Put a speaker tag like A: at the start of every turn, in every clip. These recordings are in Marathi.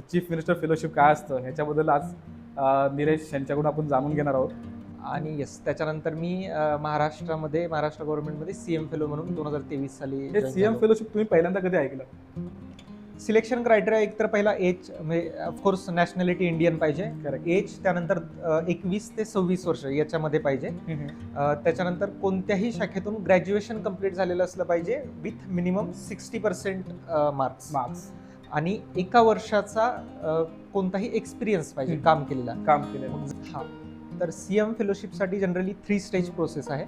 A: चीफ मिनिस्टर फेलोशिप काय असतं ह्याच्याबद्दल आज निलेश यांच्याकडून आपण जाणून घेणार आहोत.
B: आणि येस, त्याच्यानंतर मी महाराष्ट्र गव्हर्नमेंटमध्ये सीएम फेलो म्हणून 2023 साली
A: हे
B: जॉईन
A: सीएम
B: झालो.
A: फेलोशिप तुम्ही पहिल्यांदा कधी ऐकलं?
B: सिलेक्शन क्रायटेरिया एक तर पहिला एज, म्हणजे ऑफकोर्स नॅशनॅलिटी इंडियन पाहिजे.
A: Correct.
B: एज त्यानंतर 21 ते 26 वर्ष याच्यामध्ये पाहिजे. त्याच्यानंतर कोणत्याही शाखेतून ग्रॅज्युएशन कंप्लीट झालेलं असलं पाहिजे विथ मिनिमम 60% मार्क्स.
A: मार्क्स
B: आणि एका वर्षाचा कोणताही एक्सपिरियन्स पाहिजे काम केलेला.
A: काम केलं.
B: हा, तर सीएम फेलोशिपसाठी जनरली 3 स्टेज प्रोसेस आहे.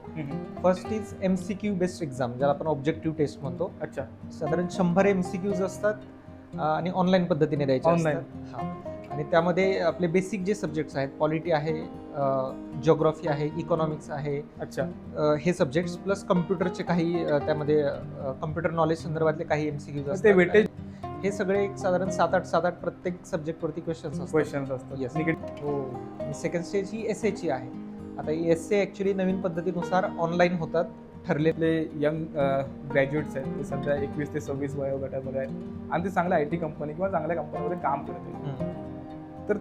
B: First is MCQ based exam, ज्याला आपण ऑब्जेक्टिव्ह टेस्ट म्हणतो.
A: अच्छा.
B: साधारण 100 MCQज असतात आणि ऑनलाईन पद्धतीने द्यायचे
A: Online.
B: असतात. हा, आणि त्यामध्ये आपले बेसिक जे सब्जेक्ट्स आहेत, पॉलिटी आहे, जिओग्राफी आहे, इकॉनॉमिक्स आहे,
A: अच्छा.
B: हे सब्जेक्ट्स प्लस कम्प्युटरचे काही त्यामध्ये कम्प्युटर नॉलेज संदर्भातले काही MCQज
A: ते
B: असतात.
A: वेटेज
B: हे सगळे एक साधारण 7-8 प्रत्येक सब्जेक्टवरती क्वेश्चन्स असतात.
A: क्वेश्चन्स असतात.
B: Yes.
A: Negative.
B: हो. सेकंड स्टेज ही एसएची आहे. आता ही एसए ऍक्च्युली नवीन पद्धतीनुसार ऑनलाईन होतात ठरले.
A: आपले यंग ग्रॅज्युएट्स आहेत ते सध्या 21 ते 26 वयोगटामध्ये आहेत आणि ते चांगल्या IT कंपनी किंवा चांगल्या कंपनीमध्ये काम करत आहेत. तर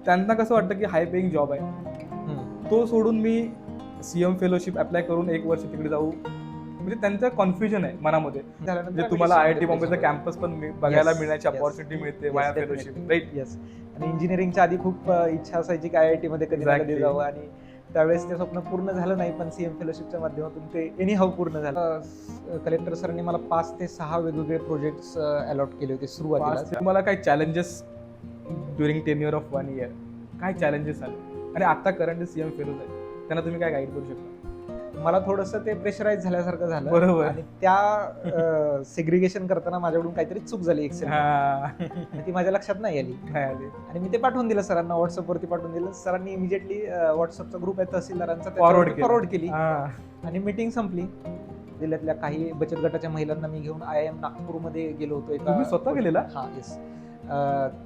A: त्यांना कसं वाटतं की हाय पेईंग जॉब आहे, तो सोडून मी सीएम फेलोशिप अप्लाय करून 1 वर्ष तिकडे जाऊ, म्हणजे त्यांचं कॉन्फ्युजन आहे मनामध्ये. म्हणजे तुम्हाला IIT बॉम्बेचा कॅम्पस पण बघायला मिळण्याची अपॉर्च्युनिटी मिळते वाया फेलोशिप, राईट?
B: येस. आणि इंजिनिअरिंगच्या आधी खूप इच्छा असायची की IIT मध्ये कधी ना कधी
A: Exactly.
B: जावं, आणि त्यावेळेस ते स्वप्न पूर्ण झालं नाही, पण सीएम फेलोशिपच्या माध्यमातून ते एनी हाऊ पूर्ण झालं. कलेक्टर सरांनी मला 5 ते 6 वेगवेगळे प्रोजेक्ट्स अलॉट केले होते सुरुवातीला.
A: तुम्हाला काय challenges during tenure of 1 year, काय चॅलेंजेस आले आणि आता करंट सीएम फेलोज आहे त्यांना तुम्ही काय गाईड करू शकता?
B: मला थोडंसं ते प्रेशराईज झाल्यासारखं झालं.
A: बरोबर.
B: आणि त्या सेग्रिगेशन करताना माझ्याकडून काहीतरी चूक झाली एक्सेल, ती माझ्या लक्षात नाही आली. आणि मी ते पाठवून दिलं सरांना, व्हॉट्सअपवरती पाठवून दिलं. सरांनी इमिजिएटली व्हॉट्सअपचा ग्रुप आहे तहसीलदारांचा, फॉरवर्ड केली आणि मीटिंग संपली. जिल्ह्यातल्या काही बचत गटाच्या महिलांना मी घेऊन IIM नागपूरमध्ये गेलो होतो.
A: तुम्ही स्वतः गेलेला?
B: हा, येस.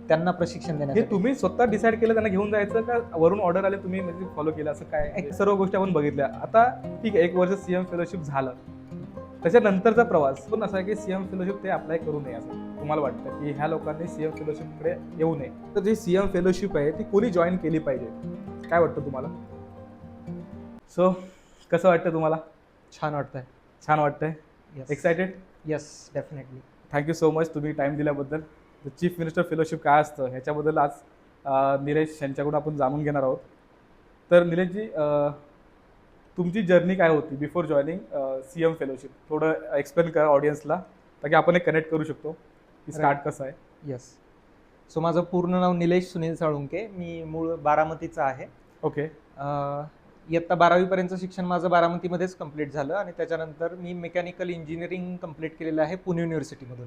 B: त्यांना प्रशिक्षण
A: हे
B: देण्यासाठी.
A: तुम्ही स्वतः डिसाईड केलं त्यांना घेऊन जायचं का वरून ऑर्डर आले तुम्ही म्हणजे फॉलो केलं, असं काय? सर्व गोष्टी आपण बघितल्या. आता ठीक आहे, 1 वर्ष सीएम फेलोशिप झालं, त्याच्यानंतरचा प्रवास पण असा आहे की सीएम फेलोशिप ते अप्लाय करू नये असं तुम्हाला वाटतं की ह्या लोकांनी सीएम फेलोशिपकडे येऊ नये? तर जी सीएम फेलोशिप आहे ती कोणी जॉईन केली पाहिजे, काय वाटतं तुम्हाला? सो कसं वाटतं तुम्हाला?
B: छान वाटतंय.
A: छान वाटतंय? Excited?
B: Yes, definitely.
A: Thank you so much तुम्ही टाइम दिल्याबद्दल. चीफ मिनिस्टर फेलोशिप काय असतं ह्याच्याबद्दल आज निलेश यांच्याकडून आपण जाणून घेणार आहोत. तर निलेशजी, तुमची जर्नी काय होती बिफोर जॉईनिंग सीएम फेलोशिप, थोडं एक्सप्लेन करा ऑडियन्सला, ताकी आपण एक कनेक्ट करू शकतो की स्टार्ट कसं आहे.
B: येस. सो माझं पूर्ण नाव निलेश सुनील साळुंके. मी मूळ बारामतीचा आहे.
A: ओके.
B: इयत्ता 12वी पर्यंतचं शिक्षण माझं बारामतीमध्येच कंप्लीट झालं, आणि त्याच्यानंतर मी मेकॅनिकल इंजिनिअरिंग कंप्लीट केलेलं आहे पुणे युनिव्हर्सिटीमधून.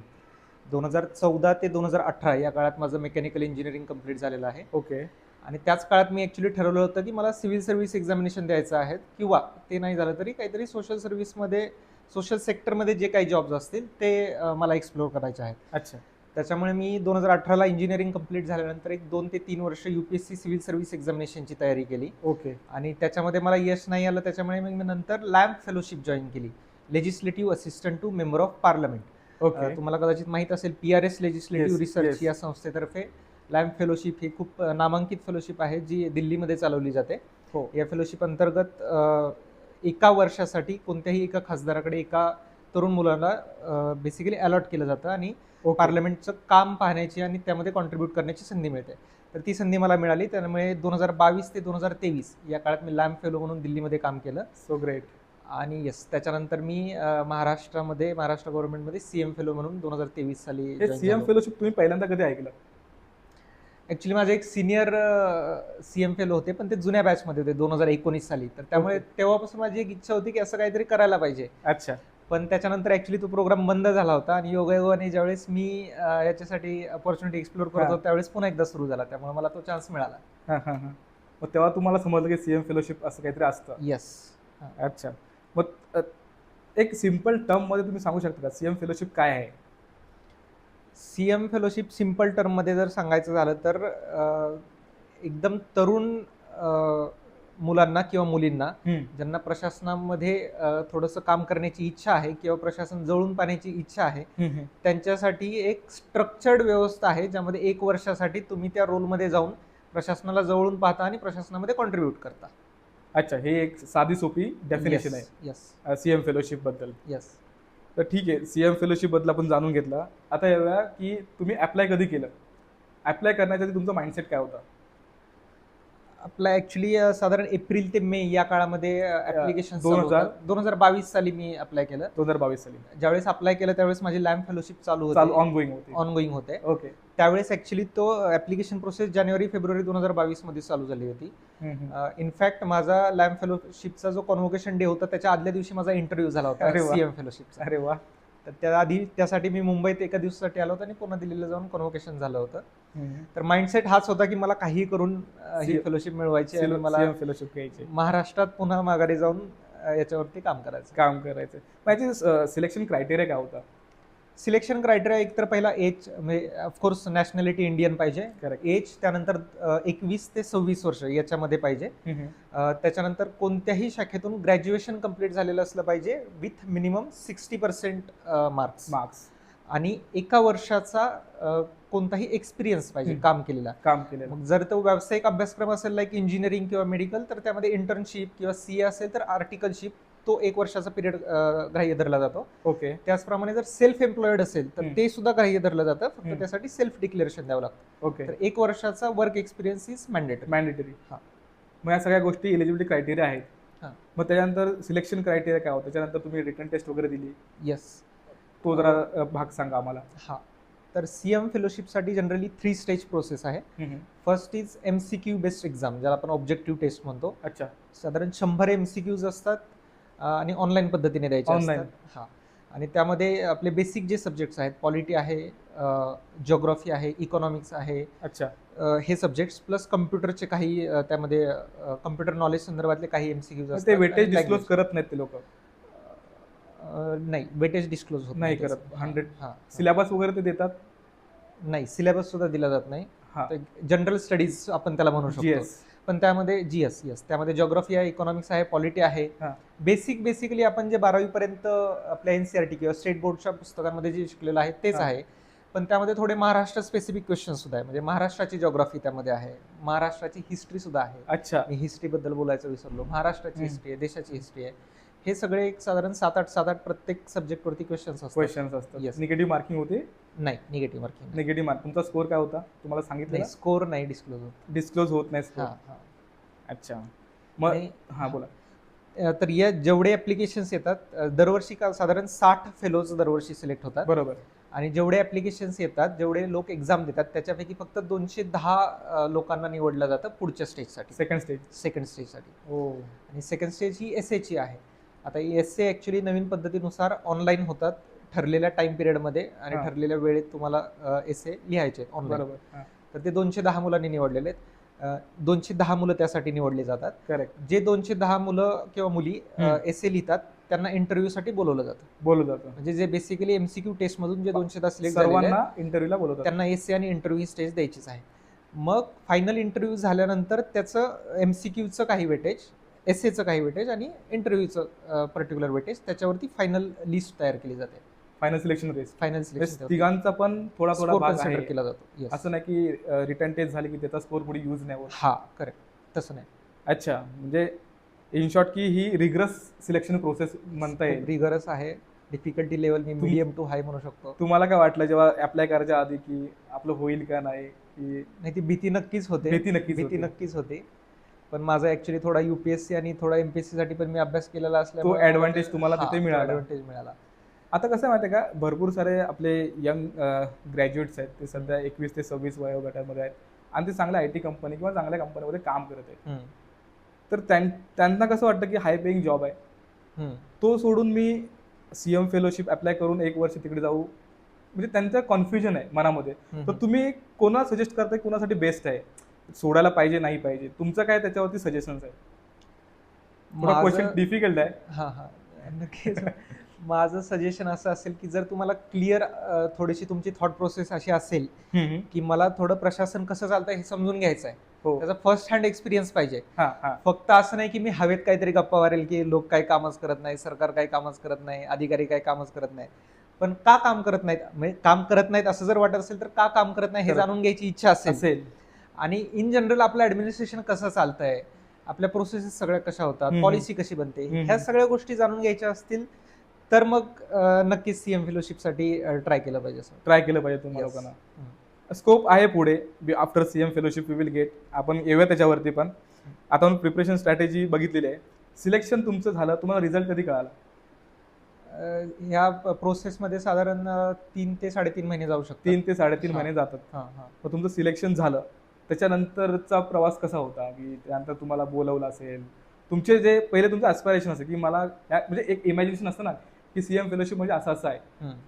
B: 2014 ते 2018 या काळात माझं मेकॅनिकल इंजिनिअरिंग कंप्लीट झालेलं आहे.
A: ओके.
B: आणि त्याच काळात मी ॲक्च्युली ठरवलं होतं की मला सिव्हिल सर्व्हिस एक्झामिनेशन द्यायचं आहे, किंवा ते नाही झालं तरी काहीतरी सोशल सर्व्हिसमध्ये, सोशल सेक्टरमध्ये जे काही जॉब्स असतील ते मला एक्सप्लोअर करायचे आहेत.
A: अच्छा.
B: त्याच्यामुळे मी 2018ला इंजिनिअरिंग कंप्लीट झाल्यानंतर एक 2 ते 3 वर्ष UPSC सिव्हिल सर्व्हिस एक्झामिनेशनची तयारी केली.
A: ओके.
B: आणि त्याच्यामध्ये मला यश नाही आलं, त्याच्यामुळे मी नंतर लॅम्प फेलोशिप जॉईन केली, legislative assistant to member of parliament.
A: Okay.
B: तुम्हाला कदाचित माहित असेल, PRS legislative
A: Yes,
B: research
A: yes.
B: या संस्थेतर्फे लॅम्प फेलोशिप ही खूप नामांकित फेलोशिप आहे, जी दिल्लीमध्ये चालवली जाते.
A: हो.
B: या फेलोशिप अंतर्गत एका वर्षासाठी कोणत्याही एका खासदाराकडे एका तरुण मुलाला बेसिकली अलॉट केलं जातं, आणि पार्लमेंटचं काम पाहण्याची आणि त्यामध्ये कॉन्ट्रीब्यूट करण्याची संधी मिळते. तर ती संधी मला मिळाली. त्यामुळे 2022 ते 2023 या काळात मी लॅम्प फेलो म्हणून दिल्लीमध्ये काम केलं.
A: So great.
B: आणि येस, त्याच्यानंतर मी महाराष्ट्र गव्हर्नमेंटमध्ये सीएम फेलो म्हणून 2023 साली
A: हे सीएम फेलोशिप तुम्ही पहिल्यांदा कधी ऐकलं?
B: ऍक्च्युली माझे एक सिनियर सीएम फेलो होते, पण ते जुन्या बॅचमध्ये होते 2019 साली. तर त्यामुळे तेव्हापासून माझी एक इच्छा होती की असं काहीतरी करायला पाहिजे.
A: अच्छा.
B: पण त्याच्यानंतर ऍक्च्युली तो प्रोग्राम बंद झाला होता, आणि योगायोगाने ज्यावेळेस मी याच्यासाठी अपॉर्च्युनिटी एक्सप्लोर करत होतो त्यावेळेस पुन्हा एकदा सुरू झाला, त्यामुळे मला तो चान्स मिळाला.
A: मग तेव्हा तुम्हाला समजलं की सीएम फेलोशिप असं काहीतरी असतं?
B: येस.
A: अच्छा. मग एक सिम्पल टर्म मध्ये तुम्ही सांगू शकता का सीएम फेलोशिप काय आहे?
B: सीएम फेलोशिप सिम्पल टर्ममध्ये जर सांगायचं झालं तर एकदम तरुण मुलांना किंवा मुलींना
A: हम्म.
B: ज्यांना प्रशासनामध्ये थोडंसं काम करण्याची इच्छा आहे किंवा प्रशासन जवळून पाहण्याची इच्छा आहे,
A: हम्म.
B: त्यांच्यासाठी एक स्ट्रक्चर्ड व्यवस्था आहे, ज्यामध्ये 1 वर्षासाठी तुम्ही त्या रोलमध्ये जाऊन प्रशासनाला जवळून पाहता आणि प्रशासनामध्ये कॉन्ट्रीब्यूट करता.
A: अच्छा, हे एक साधी सोपी डेफिनेशन आहे
B: यस
A: सीएम फेलोशिप बद्दल.
B: यस.
A: तर ठीक आहे, सीएम फेलोशिप बद्दल आपण जाणून घेतला. आता येऊया की तुम्ही अप्लाय कधी केलं, अप्लाय करण्याच्या आधी तुमचा माइंडसेट काय होता?
B: आपला ऍक्च्युली साधारण एप्रिल ते मे या काळामध्ये ऍप्लिकेशन 2022 साली मी अप्लाय केलं.
A: 2022 साली
B: ज्यावेळेस अप्लाय केलं त्यावेळेस माझी लॅम्प फेलोशिप चालू
A: ऑनगोईंग होती.
B: ऑनगोईंग होते.
A: ओके.
B: त्यावेळेस ऍक्च्युली तो ऍप्लिकेशन प्रोसेस जानेवारी फेब्रुवारी 2022 मध्ये चालू झाली होती. इनफॅक्ट माझा लॅम्प फेलोशिपचा जो कॉन्व्होकेशन डे होता त्याच्या आदल्या दिवशी माझा इंटरव्ह्यू झाला होता
A: अरे वा.
B: सीएम फेलोशिपचा.
A: अरे वा.
B: तर त्यासाठी मी मुंबईत एका दिवसासाठी आलो होतो आणि पुन्हा दिल्लीला जाऊन कॉन्व्होकेशन झालं होतं. तर माइंडसेट हाच होता की मला काही करून ही फेलोशिप मिळवायची आणि मला
A: फेलोशिप घ्यायची,
B: महाराष्ट्रात पुन्हा माघारी जाऊन याच्यावरती काम करायचं.
A: माझी सिलेक्शन क्रायटेरिया काय होता?
B: सिलेक्शन क्रायटेरिया एक तर पहिला एज, म्हणजे ऑफकोर्स नॅशनॅलिटी इंडियन पाहिजे.
A: Correct.
B: एज, त्यानंतर 21 ते 26 वर्ष याच्यामध्ये पाहिजे. त्याच्यानंतर कोणत्याही शाखेतून ग्रॅज्युएशन कंप्लीट झालेलं असलं पाहिजे विथ मिनिमम 60% मार्क्स आणि 1 वर्षाचा कोणताही एक्सपिरियन्स पाहिजे काम केलेला. मग जर तो व्यावसायिक अभ्यासक्रम असेल लाईक इंजिनिअरिंग किंवा मेडिकल, तर त्यामध्ये इंटर्नशिप किंवा सीए असेल तर आर्टिकलशिप, तो 1 वर्षाचा पिरियड ग्राह्य धरला जातो.
A: ओके.
B: त्याचप्रमाणे जर सेल्फ एम्प्लॉईड असेल तर ते सुद्धा ग्राह्य धरलं जातं, फक्त त्यासाठी सेल्फ डिक्लेरेशन द्यावं लागतं.
A: ओके.
B: तर 1 वर्षाचा वर्क एक्सपिरियन्स इज मॅन्डेटरी.
A: मग या सगळ्या गोष्टी एलिजिबिलिटी क्रायटेरिया आहेत.
B: हा.
A: मग त्याच्यानंतर सिलेक्शन क्रायटेरिया काय होतं? त्याच्यानंतर तुम्ही रिटर्न टेस्ट वगैरे दिली,
B: येस,
A: तो जरा भाग सांगा आम्हाला.
B: हा. तर सीएम फेलोशिपसाठी जनरली 3 स्टेज प्रोसेस आहे. First is MCQ based exam, ज्याला आपण ऑब्जेक्टिव्ह टेस्ट म्हणतो.
A: अच्छा.
B: साधारण 100 MCQs असतात आणि ऑनलाईन पद्धतीने द्यायचे
A: Online.
B: असतात. हा. आणि त्यामध्ये आपले बेसिक जे सब्जेक्ट्स आहेत, पॉलिटी आहे, जिओग्राफी आहे, इकॉनॉमिक्स आहे.
A: अच्छा.
B: हे सब्जेक्ट्स प्लस कम्प्युटरचे काही त्यामध्ये कम्प्युटर नॉलेज संदर्भातले काही MCQs असतात.
A: ते वेटेज डिस्क्लोज करत नाहीत ते लोक?
B: नाही, वेटेज डिस्क्लोज होत
A: नाही करत. 100
B: हा.
A: सिलेबस वगैरे ते देतात?
B: नाही, सिलेबस सुद्धा दिला जात नाही. जनरल स्टडीज आपण त्याला म्हणू शकतो.
A: GS.
B: पण त्यामध्ये जीएस, त्यामध्ये जिओग्राफी आहे, इकॉनॉमिक्स आहे, पॉलिटी आहे. बेसिकली आपण जे 12वी पर्यंत आपल्या एनसीईआरटी किंवा स्टेट बोर्डच्या पुस्तकांमध्ये जे शिकलेलं आहे तेच आहे. पण त्यामध्ये थोडे महाराष्ट्र स्पेसिफिक क्वेश्चन सुद्धा आहे. म्हणजे महाराष्ट्राची जिओग्राफी त्यामध्ये आहे, महाराष्ट्राची हिस्ट्री सुद्धा आहे.
A: अच्छा.
B: मी हिस्ट्री बद्दल बोलायचं विसरलो. महाराष्ट्राची हिस्ट्री आहे, देशाची हिस्ट्री आहे. हे सगळे एक साधारण 7-8 प्रत्येक सब्जेक्टवरती क्वेश्चन्स असतात. Yes.
A: निगेटिव्ह मार्किंग होते?
B: नाही, निगेटिव्ह मार्किंग.
A: Negative mark. तुमचा स्कोर काय होता तुम्हाला सांगितलं?
B: स्कोर नाही डिस्क्लोज होत.
A: डिस्क्लोज होत नाही स्कोर. अच्छा. मग हा बोला.
B: तर या जेवढे ऍप्लिकेशन्स येतात दरवर्षी साधारण 60 फेलोज दरवर्षी सिलेक्ट होतात.
A: बरोबर. आणि
B: जेवढे ऍप्लिकेशन्स येतात, जेवढे लोक एक्झाम देतात, त्याच्यापैकी फक्त 210 लोकांना निवडलं जातं पुढच्या स्टेजसाठी, सेकंड स्टेजसाठी. आणि सेकंड स्टेज ही एसएची आहे. आता एसए ऍक्च्युली नवीन पद्धतीनुसार ऑनलाईन होतात ठरलेल्या टाइम पिरियडमध्ये आणि ठरलेल्या वेळेत तुम्हाला एसए लिहायचे ऑनलाईन. तर ते 210 मुलांनी निवडलेले आहेत. 210 मुलं त्यासाठी निवडली जातात.
A: करेक्ट.
B: जे 210 मुलं किंवा मुली एसए लिहितात त्यांना इंटरव्ह्यूसाठी बोलवलं जातं. म्हणजे जे बेसिकली MCQ टेस्ट मधून जे 210 सिलेक्ट
A: सर्वांना इंटरव्ह्यूला बोलवतात,
B: त्यांना एसए आणि इंटरव्ह्यू स्टेज द्यायचीच आहे. मग फायनल इंटरव्ह्यू झाल्यानंतर त्याचं MCQचं काही वेटेज, एसएचं काही वेटेज आणि इंटरव्ह्यूचं पर्टिक्युलर वेटेज, त्याच्यावरती फायनल लिस्ट तयार केली जाते.
A: फायनल सिलेक्शन तिघांचा पण थोडा भाग
B: कन्सिडर केला जातो.
A: असं नाही की रिटर्न टेस्ट झाली की त्याचा स्कोर पुढे यूज नाही होत.
B: हा, करेक्ट, तसं नाही.
A: अच्छा. म्हणजे इन शॉर्ट की ही रिगरस सिलेक्शन प्रोसेस म्हणता येईल.
B: रिगरस आहे. डिफिकल्टी लेवल मी मीडियम टू हाय म्हणू शकतो.
A: तुम्हाला काय वाटलं जेव्हा अप्लाय करायच्या आधी की आपलं होईल का नाही?
B: की ती भीती नक्कीच होते. पण माझा ऍक्च्युली थोडा UPSC आणि थोडा MPSC साठी पण मी अभ्यास केलेला असल्यामुळे
A: तो ऍडव्हान्टेज तुम्हाला तिथे
B: मिळाला.
A: आता कसं आहे माहिती आहे का, भरपूर सारे आपले यंग ग्रॅज्युएट्स आहेत, ते सध्या 21 ते 26 वयोगटामध्ये आहेत आणि ते चांगल्या IT कंपनी किंवा चांगल्या कंपनीमध्ये काम करत आहेत. तर त्यांना कसं वाटतं की हाय पेईंग जॉब आहे, तो सोडून मी सीएम फेलोशिप अप्लाय करून 1 वर्ष तिकडे जाऊ, म्हणजे त्यांचं कन्फ्युजन आहे मनामध्ये. तर तुम्ही कोणा सजेस्ट करताय, कोणासाठी बेस्ट आहे, सोडायला पाहिजे नाही पाहिजे, तुमचं काय त्याच्यावरती सजेशन्स आहे? क्वेश्चन डिफिकल्ट आहे.
B: नक्कीच. माझं सजेशन असं असेल की जर तुम्हाला क्लिअर थोडीशी तुमची थॉट प्रोसेस अशी असेल की मला थोडं प्रशासन कसं चालतं हे समजून घ्यायचं आहे,
A: हो.
B: त्याचा फर्स्ट हँड एक्सपिरियन्स पाहिजे.
A: हा हा
B: फक्त असं नाही की मी हवेत काहीतरी गप्पा मारेल की लोक काही कामच करत नाही, सरकार काही कामच करत नाही, अधिकारी काही कामच करत नाही. पण का काम करत नाहीत, म्हणजे काम करत नाहीत असं जर वाटत असेल तर का काम करत नाही हे जाणून घ्यायची इच्छा असेल. आणि इन जनरल आपलं ऍडमिनिस्ट्रेशन कसं चालतंय, आपल्या प्रोसेसेस सगळ्या कशा होतात, पॉलिसी कशी बनते, ह्या सगळ्या गोष्टी जाणून घ्यायच्या असतील तर मग नक्कीच सीएम फेलोशिपसाठी ट्राय केलं पाहिजे.
A: ट्राय केलं पाहिजे तुम्हाला लोकांना. स्कोप आहे पुढे, after CM fellowship we will get. आपण येऊया त्याच्यावरती. पण आता आपण प्रिपरेशन स्ट्रॅटेजी बघितलेली आहे. सिलेक्शन तुमचं झालं, तुम्हाला रिझल्ट कधी कळाला?
B: ह्या प्रोसेसमध्ये साधारण 3 ते 3.5 महिने जाऊ शकतात.
A: 3 ते 3.5 महिने जातात. मग तुमचं सिलेक्शन झालं, त्याच्यानंतरचा प्रवास कसा होता? की त्यानंतर तुम्हाला बोलवलं असेल, तुमचे जे पहिले तुमचं ॲस्पिरेशन असेल की मला म्हणजे एक इमॅजिनेशन असतं ना की सीएम फेलोशिप म्हणजे असं आहे.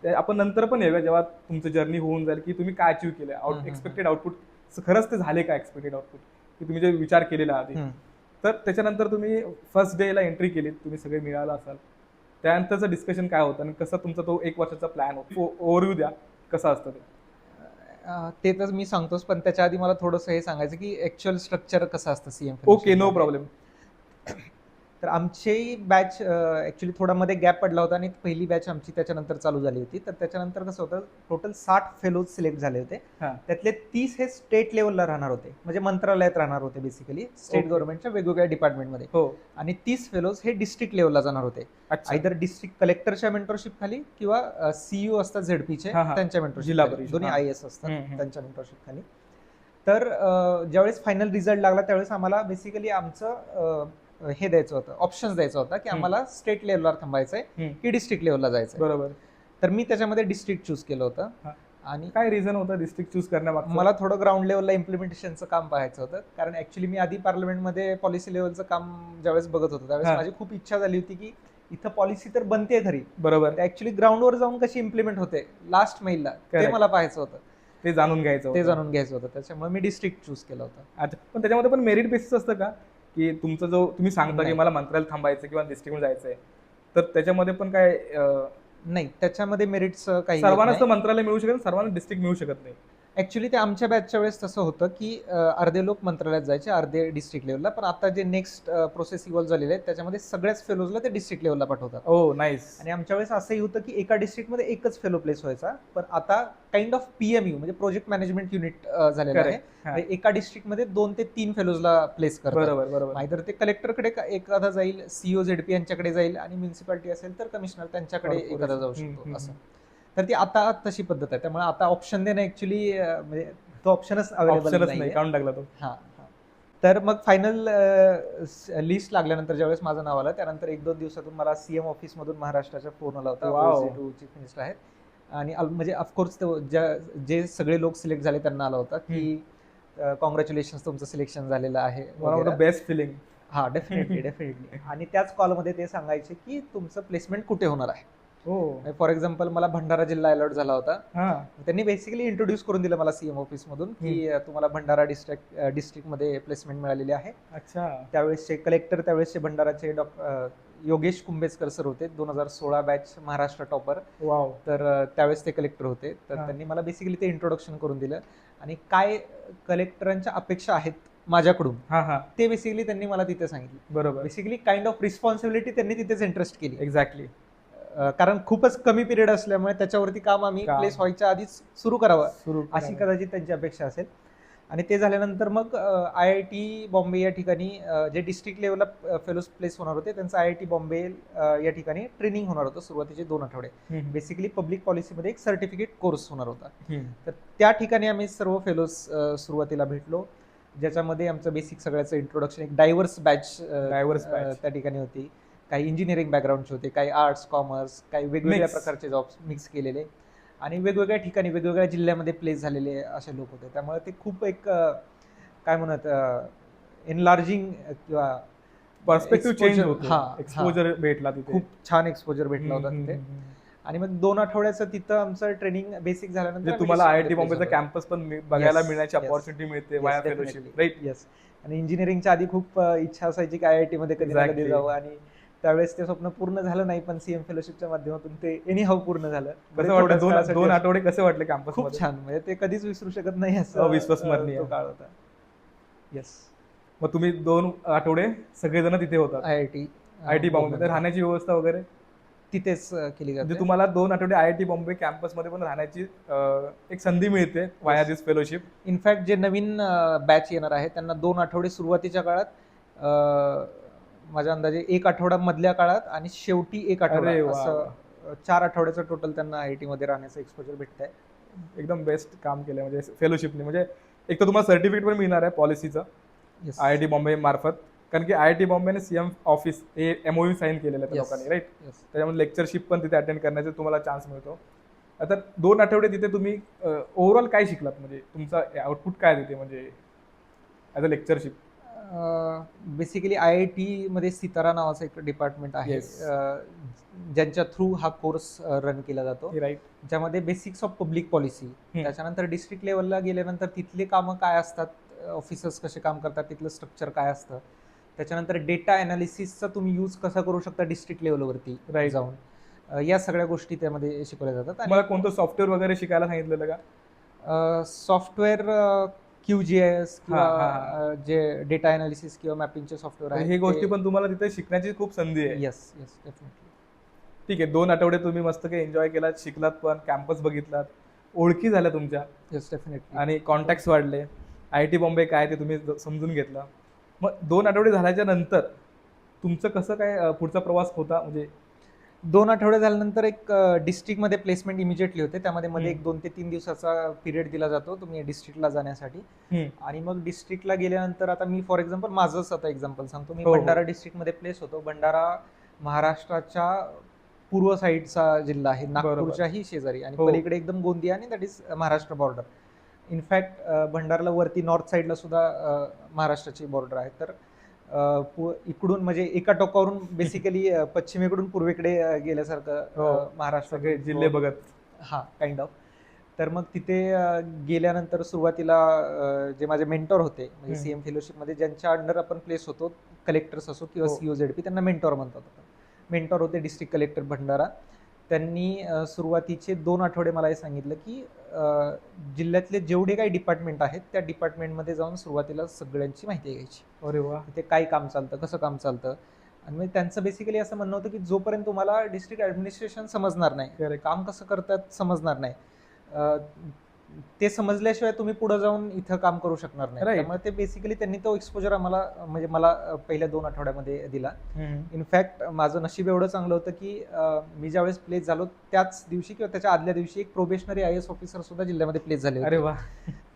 A: ते आपण नंतर पण येऊया जेव्हा तुमचं जर्नी होऊन जाईल की तुम्ही काय अचीव्ह केलं, एक्सपेक्टेड आउटपुट खरंच ते झाले का एक्सपेक्टेड आउटपुट, की तुम्ही जे विचार केलेला आधी. तर त्याच्यानंतर तुम्ही फर्स्ट डेला एंट्री केली, तुम्ही सगळे मिळाला असाल, त्यानंतरचं डिस्कशन काय होतं आणि कसा तुमचा तो 1 वर्षाचा प्लॅन होतो, ओव्हरव्ह्यू द्या कसं असतं ते.
B: ते तर मी सांगतोच, पण त्याच्या आधी मला थोडंसं हे सांगायचं की ऍक्च्युअल स्ट्रक्चर कसं असतं सीएम.
A: Okay, no problem.
B: तर आमची बॅच ऍक्च्युली थोडा मध्ये गॅप पडला होता आणि पहिली बॅच आमची त्याच्यानंतर चालू झाली होती. तर त्याच्यानंतर कसं होतं, टोटल 60 फेलोज सिलेक्ट झाले होते. त्यातले 30 हे स्टेट लेवलला राहणार होते, म्हणजे मंत्रालयात राहणार होते, बेसिकली स्टेट गव्हर्नमेंटच्या वेगवेगळ्या डिपार्टमेंटमध्ये. आणि 30 फेलोज हे डिस्ट्रिक्ट लेवलला जाणार होते, आयदर डिस्ट्रिक्ट कलेक्टरच्या मेंटरशिप खाली किंवा सीयू असतात झेडपीचे त्यांच्या मेंटरशिप, दोन्ही IAS असतात त्यांच्या मेंटरशिप खाली. तर ज्यावेळेस फायनल रिझल्ट लागला त्यावेळेस आम्हाला बेसिकली आमचं हे द्यायचं होतं, ऑप्शन्स द्यायचं होतं की आम्हाला स्टेट लेवलला थांबायचंय की डिस्ट्रिक्ट लेवलला जायचंय.
A: बरोबर.
B: तर मी त्याच्यामध्ये डिस्ट्रिक्ट चूज केलं होतं.
A: आणि काय रिझन होतं डिस्ट्रिक्ट चूज करण्यामागचं?
B: मला थोडं ग्राउंड लेवलला इम्प्लिमेंटेशनचं काम पाहायचं होतं, कारण ऍक्च्युली मी आधी पार्लमेंटमध्ये पॉलिसी लेवलचं काम ज्यावेळेस बघत होतो त्यावेळेस माझी खूप इच्छा झाली होती की इथं पॉलिसी तर बनते खरी,
A: बरोबर,
B: ऍक्च्युली ग्राउंडवर जाऊन कशी इम्प्लिमेंट होते लास्ट मेलला, ते मला पाहायचं होतं,
A: ते जाणून घ्यायचं
B: होतं. त्याच्यामुळे मी डिस्ट्रिक्ट चूज केलं होतं.
A: अच्छा, पण त्याच्यामध्ये पण मेरिट बेसिस असतं का, की तुमचं जो तुम्ही सांगता की मला मंत्रालयात थांबायचं किंवा डिस्ट्रिक्टमध्ये जायचंय, तर त्याच्यामध्ये पण काय?
B: नाही, त्याच्यामध्ये मेरिट्स काही
A: सर्वांनाच मंत्रालय मिळू शकत, सर्वांना डिस्ट्रिक्ट मिळू शकत नाही.
B: ऍक्च्युली ते आमच्या बॅचच्या वेळेस तसं होतं की अर्धे लोक मंत्रालयात जायचे, अर्धे डिस्ट्रिक्ट लेवलला. पण आता जे नेक्स्ट प्रोसेस इव्हॉल्व झालेले आहेत त्याच्यामध्ये सगळ्याच फेलोजला ते डिस्ट्रिक्ट लेवलला पाठवतात.
A: ओ नाईस.
B: आणि आमच्या वेळेस असंही होतं की एका डिस्ट्रिक्टमध्ये एकच फेलो प्लेस व्हायचा, पण आता काइंड ऑफ PMU म्हणजे प्रोजेक्ट मॅनेजमेंट युनिट झालेलं आहे. एका डिस्ट्रिक्टमध्ये 2 ते 3 फेलोजला प्लेस करतात.
A: बरोबर.
B: नाहीतर ते कलेक्टरकडे एखादा जाईल, सीओ झेडपी यांच्याकडे जाईल, आणि म्युन्सिपालिटी असेल तर कमिशनर त्यांच्याकडे एखादा जाऊ शकतो असं. तर ती आता तशी पद्धत आहे. त्यामुळे आता ऑप्शन देणं ऍक्च्युली म्हणजे तो ऑप्शनच अवेलेबल नाही,
A: काढून टाकला तो.
B: तर मग फायनल लिस्ट लागल्यानंतर ज्यावेळेस माझं नाव आलं त्यानंतर 1-2 दिवसातून मला सीएम ऑफिस मधून महाराष्ट्राच्या फोन आला होता, चीफ मिनिस्टर आहेत, आणि म्हणजे ऑफकोर्स जे सगळे लोक सिलेक्ट झाले त्यांना आला होता की कॉंग्रॅच्युलेशन, तुमचं सिलेक्शन झालेलं आहे.
A: One of the best feeling.
B: Definitely. आणि त्याच कॉलमध्ये ते सांगायचे की तुमचं प्लेसमेंट कुठे होणार आहे. फॉर एक्झाम्पल मला भंडारा जिल्हा अलॉट झाला होता. त्यांनी बेसिकली इंट्रोड्यूस करून दिलं मला सीएम ऑफिस मधून की तुम्हाला भंडारा डिस्ट्रिक्टमध्ये प्लेसमेंट मिळालेली आहे.
A: अच्छा.
B: त्यावेळेसचे कलेक्टर, त्यावेळेसचे भंडाराचे योगेश कुंभेजकर सर होते, 2016 बॅच महाराष्ट्र टॉपर. तर त्यावेळेस ते कलेक्टर होते. तर त्यांनी मला बेसिकली ते इंट्रोडक्शन करून दिलं आणि काय कलेक्टरांच्या अपेक्षा आहेत माझ्याकडून ते बेसिकली त्यांनी मला तिथे सांगितलं.
A: बरोबर.
B: बेसिकली काइंड ऑफ रिस्पॉन्सिबिलिटी त्यांनी तिथेच इंटरेस्ट केली.
A: एक्झॅक्टली.
B: कारण खूपच कमी पिरियड असल्यामुळे त्याच्यावरती काम आम्ही प्लेस व्हायच्या आधीच सुरू करावं अशी कदाचित त्यांची अपेक्षा असेल. आणि ते झाल्यानंतर मग IIT बॉम्बे या ठिकाणी जे डिस्ट्रिक्ट लेवलला फेलोज प्लेस होणार होते त्यांचं IIT बॉम्बे या ठिकाणी ट्रेनिंग होणार होतं सुरुवातीचे 2 आठवडे. बेसिकली पब्लिक पॉलिसीमध्ये एक सर्टिफिकेट कोर्स होणार होता. तर त्या ठिकाणी आम्ही सर्व फेलोज सुरुवातीला भेटलो, ज्याच्यामध्ये आमचं बेसिक सगळ्याचं इंट्रोडक्शन, एक डायव्हर्स बॅच त्या ठिकाणी होती. काही इंजिनिअरिंग बॅकग्राऊंडचे होते, काही आर्ट्स, कॉमर्स, काही वेगवेगळ्या प्रकारचे जॉब्स मिक्स केलेले, आणि वेगवेगळ्या ठिकाणी वेगवेगळ्या जिल्ह्यामध्ये प्लेस झालेले असे लोक होते. त्यामुळे ते खूप एक काय म्हणत एनलार्जिंग किंवा
A: पर्स्पेक्टिव्ह चेंज होतो, एक्सपोजर भेटला तिथे,
B: खूप छान एक्सपोजर भेटला होता तिथे. आणि मग 2 आठवड्याचं तिथं आमचं ट्रेनिंग बेसिक झाल्यानंतर
A: तुम्हाला IIT बॉम्बेचा कॅम्पस पण बघायला मिळण्याची अपॉर्च्युनिटी मिळते वाया फेलोशिप, राईट?
B: येस. आणि इंजिनिअरिंगच्या आधी खूप इच्छा असायची की IIT मध्ये कधी ना कधी जावं, आणि त्यावेळेस ते स्वप्न पूर्ण झालं नाही, पण सीएम फेलोशिपच्या माध्यमातून ते एनी हाऊ पूर्ण झालं.
A: कसं वाटलं दोन आठवडे कसे वाटले कॅम्पस
B: खूप छान, म्हणजे ते कधीच विसरू शकत नाही असं
A: अविश्वसनीय
B: तो काळ होता. येस.
A: मग तुम्ही 2 आठवडे सगळेजण तिथे होतात आयटी बॉम्बे, राहण्याची व्यवस्था वगैरे
B: तिथेच केली
A: म्हणजे
B: जाते.
A: तुम्हाला 2 आठवडे आयआयटी बॉम्बे कॅम्पसमध्ये पण राहण्याची एक संधी मिळते वाया दिस फेलोशिप.
B: इनफॅक्ट जे नवीन बॅच येणार आहे त्यांना 2 आठवडे सुरुवातीच्या काळात, माझ्या अंदाजे 1 आठवडा मधल्या काळात आणि शेवटी 1 आठवडा,
A: अरे वा
B: असं
A: वा.
B: 4 आठवड्याचं टोटल त्यांना आयआयटी मध्ये राहण्याचं एक्सपोजर भेटत आहे.
A: एकदम बेस्ट काम केलं म्हणजे फेलोशिपने. म्हणजे एक तर तुम्हाला सर्टिफिकेट पण मिळणार आहे पॉलिसीचं आयआयटी बॉम्बे मार्फत, कारण की आयआयटी बॉम्बेने सीएम ऑफिस हे एमओयू साईन केलेलं आहे त्या लोकांनी, राईट. त्याच्यामुळे लेक्चरशिप पण तिथे अटेंड करण्याचा तुम्हाला चान्स मिळतो. आता 2 आठवडे तिथे तुम्ही ओव्हरऑल काय शिकलात, म्हणजे तुमचा आउटपुट काय तिथे म्हणजे as a lectureship?
B: Basically IIT मध्ये सितारा नावाचं एक डिपार्टमेंट आहे, ज्यांच्या थ्रू हा कोर्स रन केला जातो,
A: राईट.
B: ज्यामध्ये बेसिक्स ऑफ पब्लिक पॉलिसी, त्याच्यानंतर डिस्ट्रिक्ट लेवलला गेल्यानंतर तिथले कामं काय असतात, ऑफिसर्स कसे काम करतात, तिथलं स्ट्रक्चर काय असतं, त्याच्यानंतर डेटा अनालिसिसचा तुम्ही यूज कसा करू शकता डिस्ट्रिक्ट लेवलवरती जाऊन, या सगळ्या गोष्टी त्यामध्ये शिकवल्या जातात.
A: मला कोणतं सॉफ्टवेअर वगैरे शिकायला सांगितलेलं का?
B: सॉफ्टवेअर QGIS किंवा जे डेटा अनालिसिस किंवा मॅपिंगचे सॉफ्टवेअर आहे,
A: हे गोष्टी पण तुम्हाला तिथे शिकण्याची खूप संधी आहे.
B: Yes yes definitely.
A: ठीक आहे, 2 आठवडे तुम्ही मस्त काही एन्जॉय केलात, शिकलात पण, कॅम्पस बघितलात, ओळखी झाल्या तुमच्या.
B: Yes definitely.
A: आणि कॉन्टॅक्ट्स वाढले, आयआयटी बॉम्बे काय ते तुम्ही समजून घेतलं. मग 2 आठवडे झाल्याच्या नंतर तुमचं कसं काय पुढचा प्रवास होता? म्हणजे
B: 2 आठवडे झाल्यानंतर एक डिस्ट्रिक्टमध्ये प्लेसमेंट इमिजिएटली होते, त्यामध्ये एक 2 ते 3 दिवसाचा पिरियड दिला जातो तुम्ही डिस्ट्रिक्टला जाण्यासाठी. आणि मग डिस्ट्रिक्टला गेल्यानंतर, आता मी फॉर एक्झाम्पल माझंच आता एक्झाम्पल सांगतो, मी भंडारा डिस्ट्रिक्टमध्ये प्लेस होतो. भंडारा महाराष्ट्राच्या पूर्व साईडचा जिल्हा आहे, नागपूरच्याही शेजारी, आणि पलीकडे एकदम गोंदिया, आणि that is Maharashtra border. In fact भंडाराला वरती नॉर्थ साईडला सुद्धा महाराष्ट्राची बॉर्डर आहे. तर इकडून म्हणजे एका टोकावरून बेसिकली पश्चिमेकडून पूर्वेकडे गेल्यासारखं महाराष्ट्र
A: जिल्हे बघत,
B: काइंड ऑफ. तर मग तिथे गेल्यानंतर सुरुवातीला जे माझे मेंटॉर होते, म्हणजे सीएम फेलोशिपमध्ये ज्यांच्या अंडर आपण प्लेस होतो, कलेक्टर्स असो किंवा COZP, त्यांना मेंटॉर म्हणतात आपण. मेंटॉर होते डिस्ट्रिक्ट कलेक्टर भंडारा. त्यांनी सुरुवातीचे 2 आठवडे मला हे सांगितलं की जिल्ह्यातले जेवढे काही डिपार्टमेंट आहेत त्या डिपार्टमेंटमध्ये जाऊन सुरुवातीला सगळ्यांची माहिती घ्यायची.
A: अरे वा.
B: ते काय काम चालतं, कसं काम चालतं. आणि मग त्यांचं बेसिकली असं म्हणणं होतं की जोपर्यंत तुम्हाला डिस्ट्रिक्ट ऍडमिनिस्ट्रेशन समजणार नाही, काम कसं करतात समजणार नाही, ते समजल्याशिवाय तुम्ही पुढे जाऊन इथं काम करू शकणार नाही. त्यामुळे ते बेसिकली त्यांनी तो एक्सपोजर आम्हाला, म्हणजे मला पहिल्या 2 आठवड्यामध्ये दिला. इनफॅक्ट माझं नशीब एवढं चांगलं होतं की मी ज्यावेळेस प्लेस झालो त्याच दिवशी किंवा त्याच्या आदल्या दिवशी एक प्रोबेशनरी IAS ऑफिसर सुद्धा जिल्ह्यामध्ये प्लेस झाले होते.
A: अरे वा.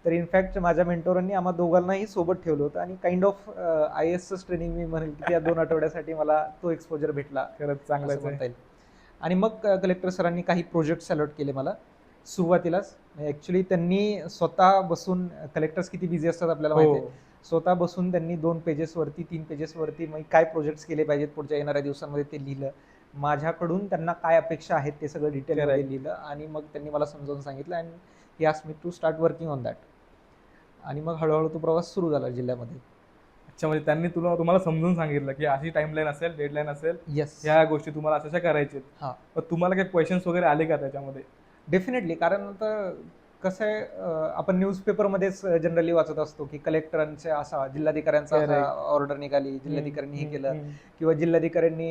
B: तर इनफॅक्ट माझ्या मेंटोरांनी आम्हा दोघांनाही सोबत ठेवलं होतं, आणि काइंड ऑफ IASच ट्रेनिंग मी म्हणेल की त्या 2 आठवड्यासाठी मला तो एक्सपोजर भेटला,
A: खरंच चांगलं
B: म्हणता येईल. आणि मग कलेक्टर सरांनी काही प्रोजेक्ट्स अलॉट केले मला सुरुवातीलाच. ऍक्च्युली त्यांनी स्वतः बसून, कलेक्टर्स किती बिझी असतात आपल्याला माहिती आहे, स्वतः बसून त्यांनी 2 पेजेसवरती 3 पेजेसवरती मग काय प्रोजेक्ट्स केले पाहिजेत पुढच्या येणाऱ्या दिवसांमध्ये ते लिहिलं. माझ्याकडून त्यांना काय अपेक्षा आहेत ते सगळं डिटेलमध्ये लिहिलं, आणि मग त्यांनी मला समजावून सांगितलं, and he asked me to start working on that. आणि मग हळूहळू तो प्रवास सुरू झाला जिल्ह्यामध्ये.
A: अच्छा, म्हणजे त्यांनी तुम्हाला समजून सांगितलं की अशी टाइमलाईन असेल, डेडलाईन असेल,
B: येस,
A: ह्या गोष्टी तुम्हाला अशा करायच्या. तुम्हाला काही क्वेश्चन्स वगैरे आले का त्याच्यामध्ये?
B: डेफिनेटली, कारण आता कसं आहे, आपण न्यूजपेपरमध्येच जनरली वाचत असतो की कलेक्टरांच्या असा, जिल्हाधिकाऱ्यांचा ऑर्डर निघाली, जिल्हाधिकाऱ्यांनी हे केलं, किंवा जिल्हाधिकाऱ्यांनी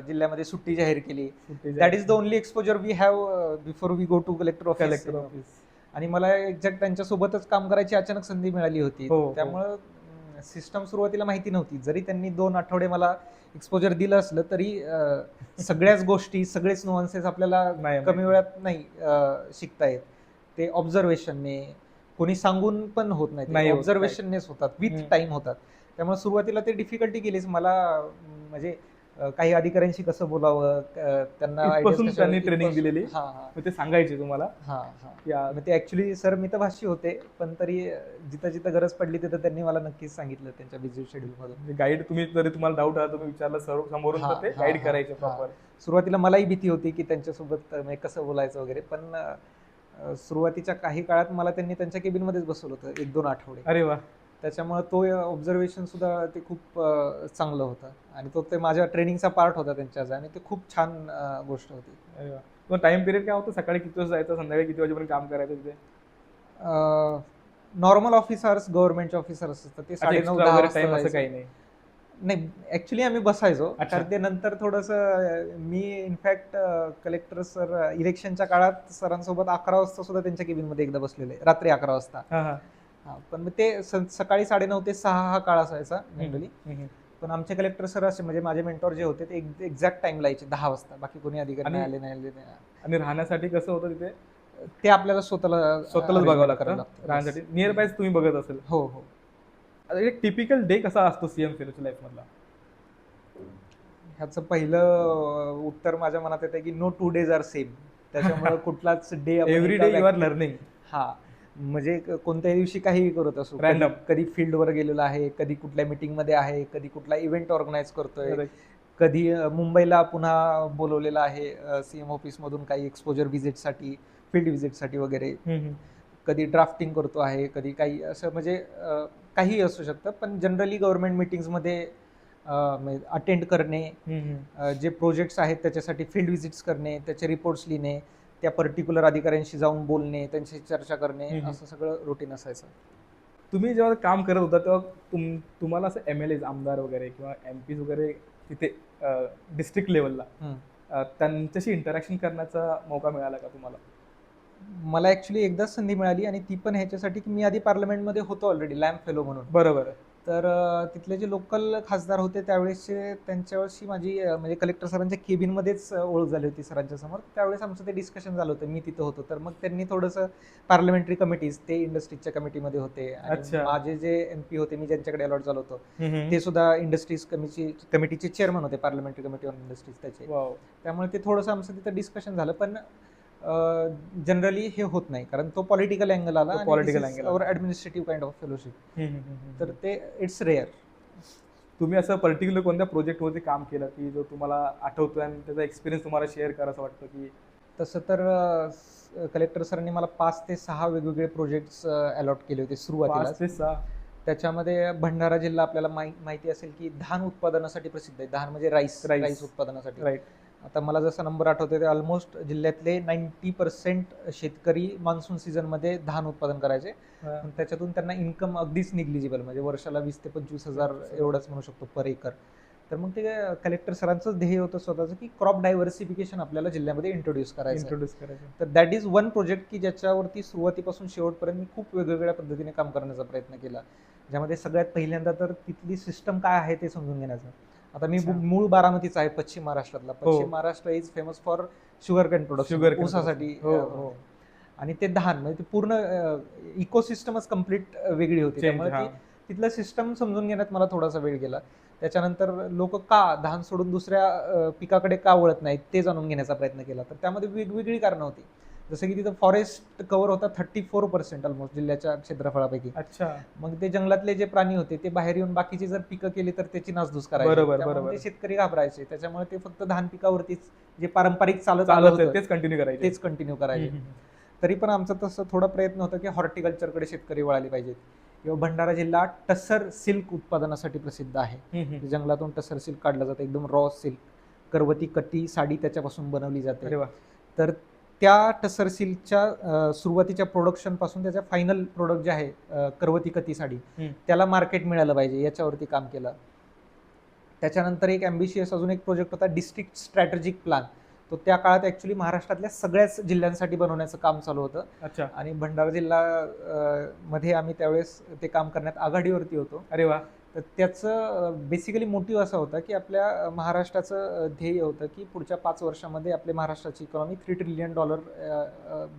B: जिल्ह्यामध्ये सुट्टी जाहीर केली. That is the only exposure we have before we go to collector office. आणि मला एक्झॅक्ट त्यांच्यासोबतच काम करायची अचानक संधी मिळाली होती. त्यामुळं सिस्टम सुरुवातीला माहिती नव्हती. जरी त्यांनी 2 आठवडे मला एक्सपोजर दिलं असलं तरी सगळ्याच गोष्टी, सगळेच नुआन्सेस आपल्याला कमी वेळात नाही शिकता येत. ते ऑब्झर्वेशनने, कोणी सांगून पण होत नाही, ऑब्झर्वेशननेच होतात, विथ टाइम होतात. त्यामुळे सुरुवातीला ते डिफिकल्टी केलीच मला, म्हणजे काही अधिकाऱ्यांशी कसं बोलावं, त्यांना
A: ट्रेनिंग दिलेली, ते सांगायचे तुम्हाला.
B: ते ऍक्च्युली सर मितभाषी होते, पण तरी जिथं जिथं गरज पडली तिथं त्यांनी मला नक्कीच सांगितलं त्यांच्या बिझी शेड्यूल मधून.
A: गाईड, तुम्ही जरी तुम्हाला डाऊट आला तुम्ही विचारलं समोरून, ते गाईड करायचे प्रॉपर.
B: सुरुवातीला मलाही भीती होती की त्यांच्यासोबत कसं बोलायचं वगैरे, पण सुरुवातीच्या काही काळात मला त्यांनी त्यांच्या केबिन मध्येच बसवलं होतं 1-2 आठवडे.
A: अरे वा.
B: त्याच्यामुळे तो ऑब्झर्वेशन सुद्धा ते खूप चांगलं होतं आणि तो ते माझ्या ट्रेनिंगचा पार्ट होता त्यांच्या आणि ते खूप छान गोष्ट होती.
A: अरे वा. मग टाइम पिरियड काय होतं, सकाळी किती वाजता जायचं, संध्याकाळी किती वाजेपर्यंत काम करायचं तिथे?
B: नॉर्मल ऑफिसर्स, गव्हर्नमेंटचे ऑफिसर्स असतात ते 9:30-10 वाजता
A: टाइम असं
B: जायचे.
A: काही नाही?
B: नाही, ऍक्च्युली आम्ही बसायचो.
A: अच्छा.
B: तर ते नंतर थोडंसं मी इनफॅक्ट कलेक्टर सर इलेक्शनच्या काळात सरांसोबत 11 वाजता सुद्धा त्यांच्या केबिनमध्ये एकदा बसलेले, रात्री 11 वाजता.
A: हा हा.
B: हा, पण मग ते सकाळी 9:30 ते 6 हा काळ असायचा जनरली. पण आमचे कलेक्टर सर असे म्हणजे माझे मेंटॉर जे होते ते एक्झॅक्ट टाइमला यायचे 10 वाजता. बाकी कोणी अधिकारी नाही
A: आणि-
B: आले नाही.
A: आणि राहण्यासाठी कसं होतं तिथे?
B: ते आपल्याला स्वतःच
A: स्वतःलाच बघावं लागतं राहण्यासाठी. नियर बाय तुम्ही बघत असेल.
B: हो हो.
A: आता एक टिपिकल डे कसा असतो सीएम फेलोच्या लाईफ मधला?
B: ह्याचं पहिलं उत्तर माझ्या मनात येतं की नो 2 days आर सेम. त्याच्यामुळे कुठलाच day
A: every day you are learning.
B: हा, म्हणजे कोणत्याही दिवशी काहीही करत असो.
A: Random.
B: कधी फील्डवर गेलेलो आहे, कधी कुठल्या मीटिंग मध्ये आहे, कधी कुठला इव्हेंट ऑर्गनाईज करतोय, कधी मुंबईला पुन्हा बोलवलेलं आहे सीएम ऑफिस मधून काही एक्सपोजर व्हिजिटसाठी, फील्ड व्हिजिटसाठी वगैरे. कधी ड्राफ्टिंग करतो आहे, कधी काही असं म्हणजे काही असू शकतं. पण जनरली गव्हर्नमेंट मीटिंग्समध्ये अटेंड करणे, जे प्रोजेक्ट्स आहेत त्याच्यासाठी फील्ड व्हिजिट्स करणे, त्याचे रिपोर्ट्स लिहिणे, त्या पर्टिक्युलर अधिकाऱ्यांशी जाऊन बोलणे, त्यांची चर्चा करणे, असं सगळं रुटीन असायचं.
A: तुम्ही जेव्हा काम करत होता तेव्हा तुम्हाला असं MLAs, आमदार वगैरे किंवा MPs वगैरे तिथे डिस्ट्रिक्ट लेवलला त्यांच्याशी इंटरॅक्शन करण्याचा मौका मिळाला का तुम्हाला?
B: मला ऍक्च्युली एकदाच संधी मिळाली आणि ती पण ह्याच्यासाठी की मी आधी पार्लमेंटमध्ये होतो ऑलरेडी लॅम्प फेलो म्हणून.
A: बरोबर.
B: तर तिथले जे लोकल खासदार होते त्यावेळेसचे त्यांच्याशी माझी म्हणजे कलेक्टर सरांच्या केबिनमध्येच ओळख झाली होती सरांच्या समोर. त्यावेळेस आमचं ते डिस्कशन झालं होतं, मी तिथं होतो. तर मग त्यांनी थोडंसं पार्लमेंटरी कमिटीज, ते इंडस्ट्रीजच्या कमिटीमध्ये होते आणि
A: अच्छा.
B: माझे जे MP होते, मी ज्यांच्याकडे अलॉट झालो होतो ते सुद्धा इंडस्ट्रीज कमिटीचे चेअरमन होते, पार्लमेंटरी कमिटी ऑन इंडस्ट्रीज त्याचे. त्यामुळे ते थोडंसं आमचं तिथं डिस्कशन झालं. पण जनरली हे होत नाही कारण तो पॉलिटिकल अँगल आला,
A: पॉलिटिकल अँगल
B: और ऍडमिनिस्ट्रेटिव्ह काइंड ऑफ फेलोशिप. तर ते इट्स रेअर.
A: तुम्ही असं पर्टिक्युलर कोणत्या प्रोजेक्टवरती काम केलं की जो तुम्हाला आठवतोय आणि त्याचा एक्सपिरियन्स तुम्हाला शेअर करायचं वाटतं? की
B: तसं तर कलेक्टर सरांनी मला 5 ते 6 वेगवेगळे प्रोजेक्ट्स अलॉट केले होते सुरुवातीला.
A: 5 ते 6?
B: त्याच्यामध्ये भंडारा जिल्हा आपल्याला माहिती असेल की धान उत्पादनासाठी प्रसिद्ध आहे. धान म्हणजे राईस उत्पादनासाठी.
A: राईट.
B: आता मला जसा नंबर आठवतोय ते ऑलमोस्ट जिल्ह्यातले 90% शेतकरी मान्सून सीझन मध्ये धान उत्पादन करायचे. त्याच्यातून त्यांना इन्कम अगदीच निग्लिजिबल, म्हणजे वर्षाला 20 ते 25 हजार एवढंच म्हणू शकतो पर एकर. तर मग ते कलेक्टर सरांचं ध्येय होतं स्वतःचं की क्रॉप डायव्हर्सिफिकेशन आपल्याला जिल्ह्यामध्ये इंट्रोड्यूस करायचं. तर दॅट इज वन प्रोजेक्ट की ज्याच्यावरती सुरुवातीपासून शेवटपर्यंत मी खूप वेगवेगळ्या पद्धतीने काम करण्याचा प्रयत्न केला, ज्यामध्ये सगळ्यात पहिल्यांदा तर तिथली सिस्टम काय आहे ते समजून घेण्याचं. आता मी मूळ बारामतीचा आहे, पश्चिम महाराष्ट्रातला. पश्चिम Maharashtra is famous for sugar cane production, ऊसासाठी. आणि ते धान म्हणजे ते पूर्ण इकोसिस्टमच कम्प्लीट वेगळी होती. त्यामुळे तिथलं सिस्टम समजून घेण्यात मला थोडासा वेळ गेला. त्याच्यानंतर लोक का धान सोडून दुसऱ्या पिकाकडे का वळत नाहीत ते जाणून घेण्याचा प्रयत्न केला. तर त्यामध्ये वेगवेगळी कारणं होती. जसं की तिथं फॉरेस्ट कव्हर होता 34% ऑलमोस्ट जिल्ह्याच्या क्षेत्रफळापैकी.
A: अच्छा.
B: मग ते जंगलातले जे प्राणी होते ते बाहेर येऊन बाकीची जर पिकं केली तर त्याची नासधूस करायची.
A: बरोबर.
B: ते शेतकरी घाबरायचे. त्याच्यामुळे ते फक्त धान पिकावरतीच जे पारंपरिक चालत
A: तेच कंटिन्यू करायचे.
B: तरी पण आमचा तसं थोडा प्रयत्न होता की हॉर्टिकल्चरकडे शेतकरी वळाले पाहिजेत. किंवा भंडारा जिल्हा टसर सिल्क उत्पादनासाठी प्रसिद्ध आहे. जंगलातून टसर सिल्क काढलं जातं, एकदम रॉ सिल्क. करवती कट्टी साडी त्याच्यापासून बनवली जाते. तर त्या टसर सिल्कच्या सुरुवातीच्या प्रोडक्शन पासून त्याच्या फायनल प्रोडक्ट जे आहे करवती कट्टी साडी, त्याला मार्केट मिळालं पाहिजे याच्यावरती काम केलं. त्याच्यानंतर एक ॲम्बिशियस अजून एक प्रोजेक्ट होता, डिस्ट्रिक्ट स्ट्रॅटेजिक प्लॅन. तो त्या काळात ऍक्च्युली महाराष्ट्रातल्या सगळ्याच जिल्ह्यांसाठी बनवण्याचं काम चालू होतं.
A: अच्छा. आणि
B: भंडारा जिल्हा मध्ये आम्ही त्यावेळेस ते काम करण्यात आघाडीवरती होतो.
A: अरे वा.
B: तर त्याचं बेसिकली मोटिव्ह असा होता की आपल्या महाराष्ट्राचं ध्येय होतं की पुढच्या 5 वर्षामध्ये आपल्या महाराष्ट्राची इकॉनॉमी $3 ट्रिलियन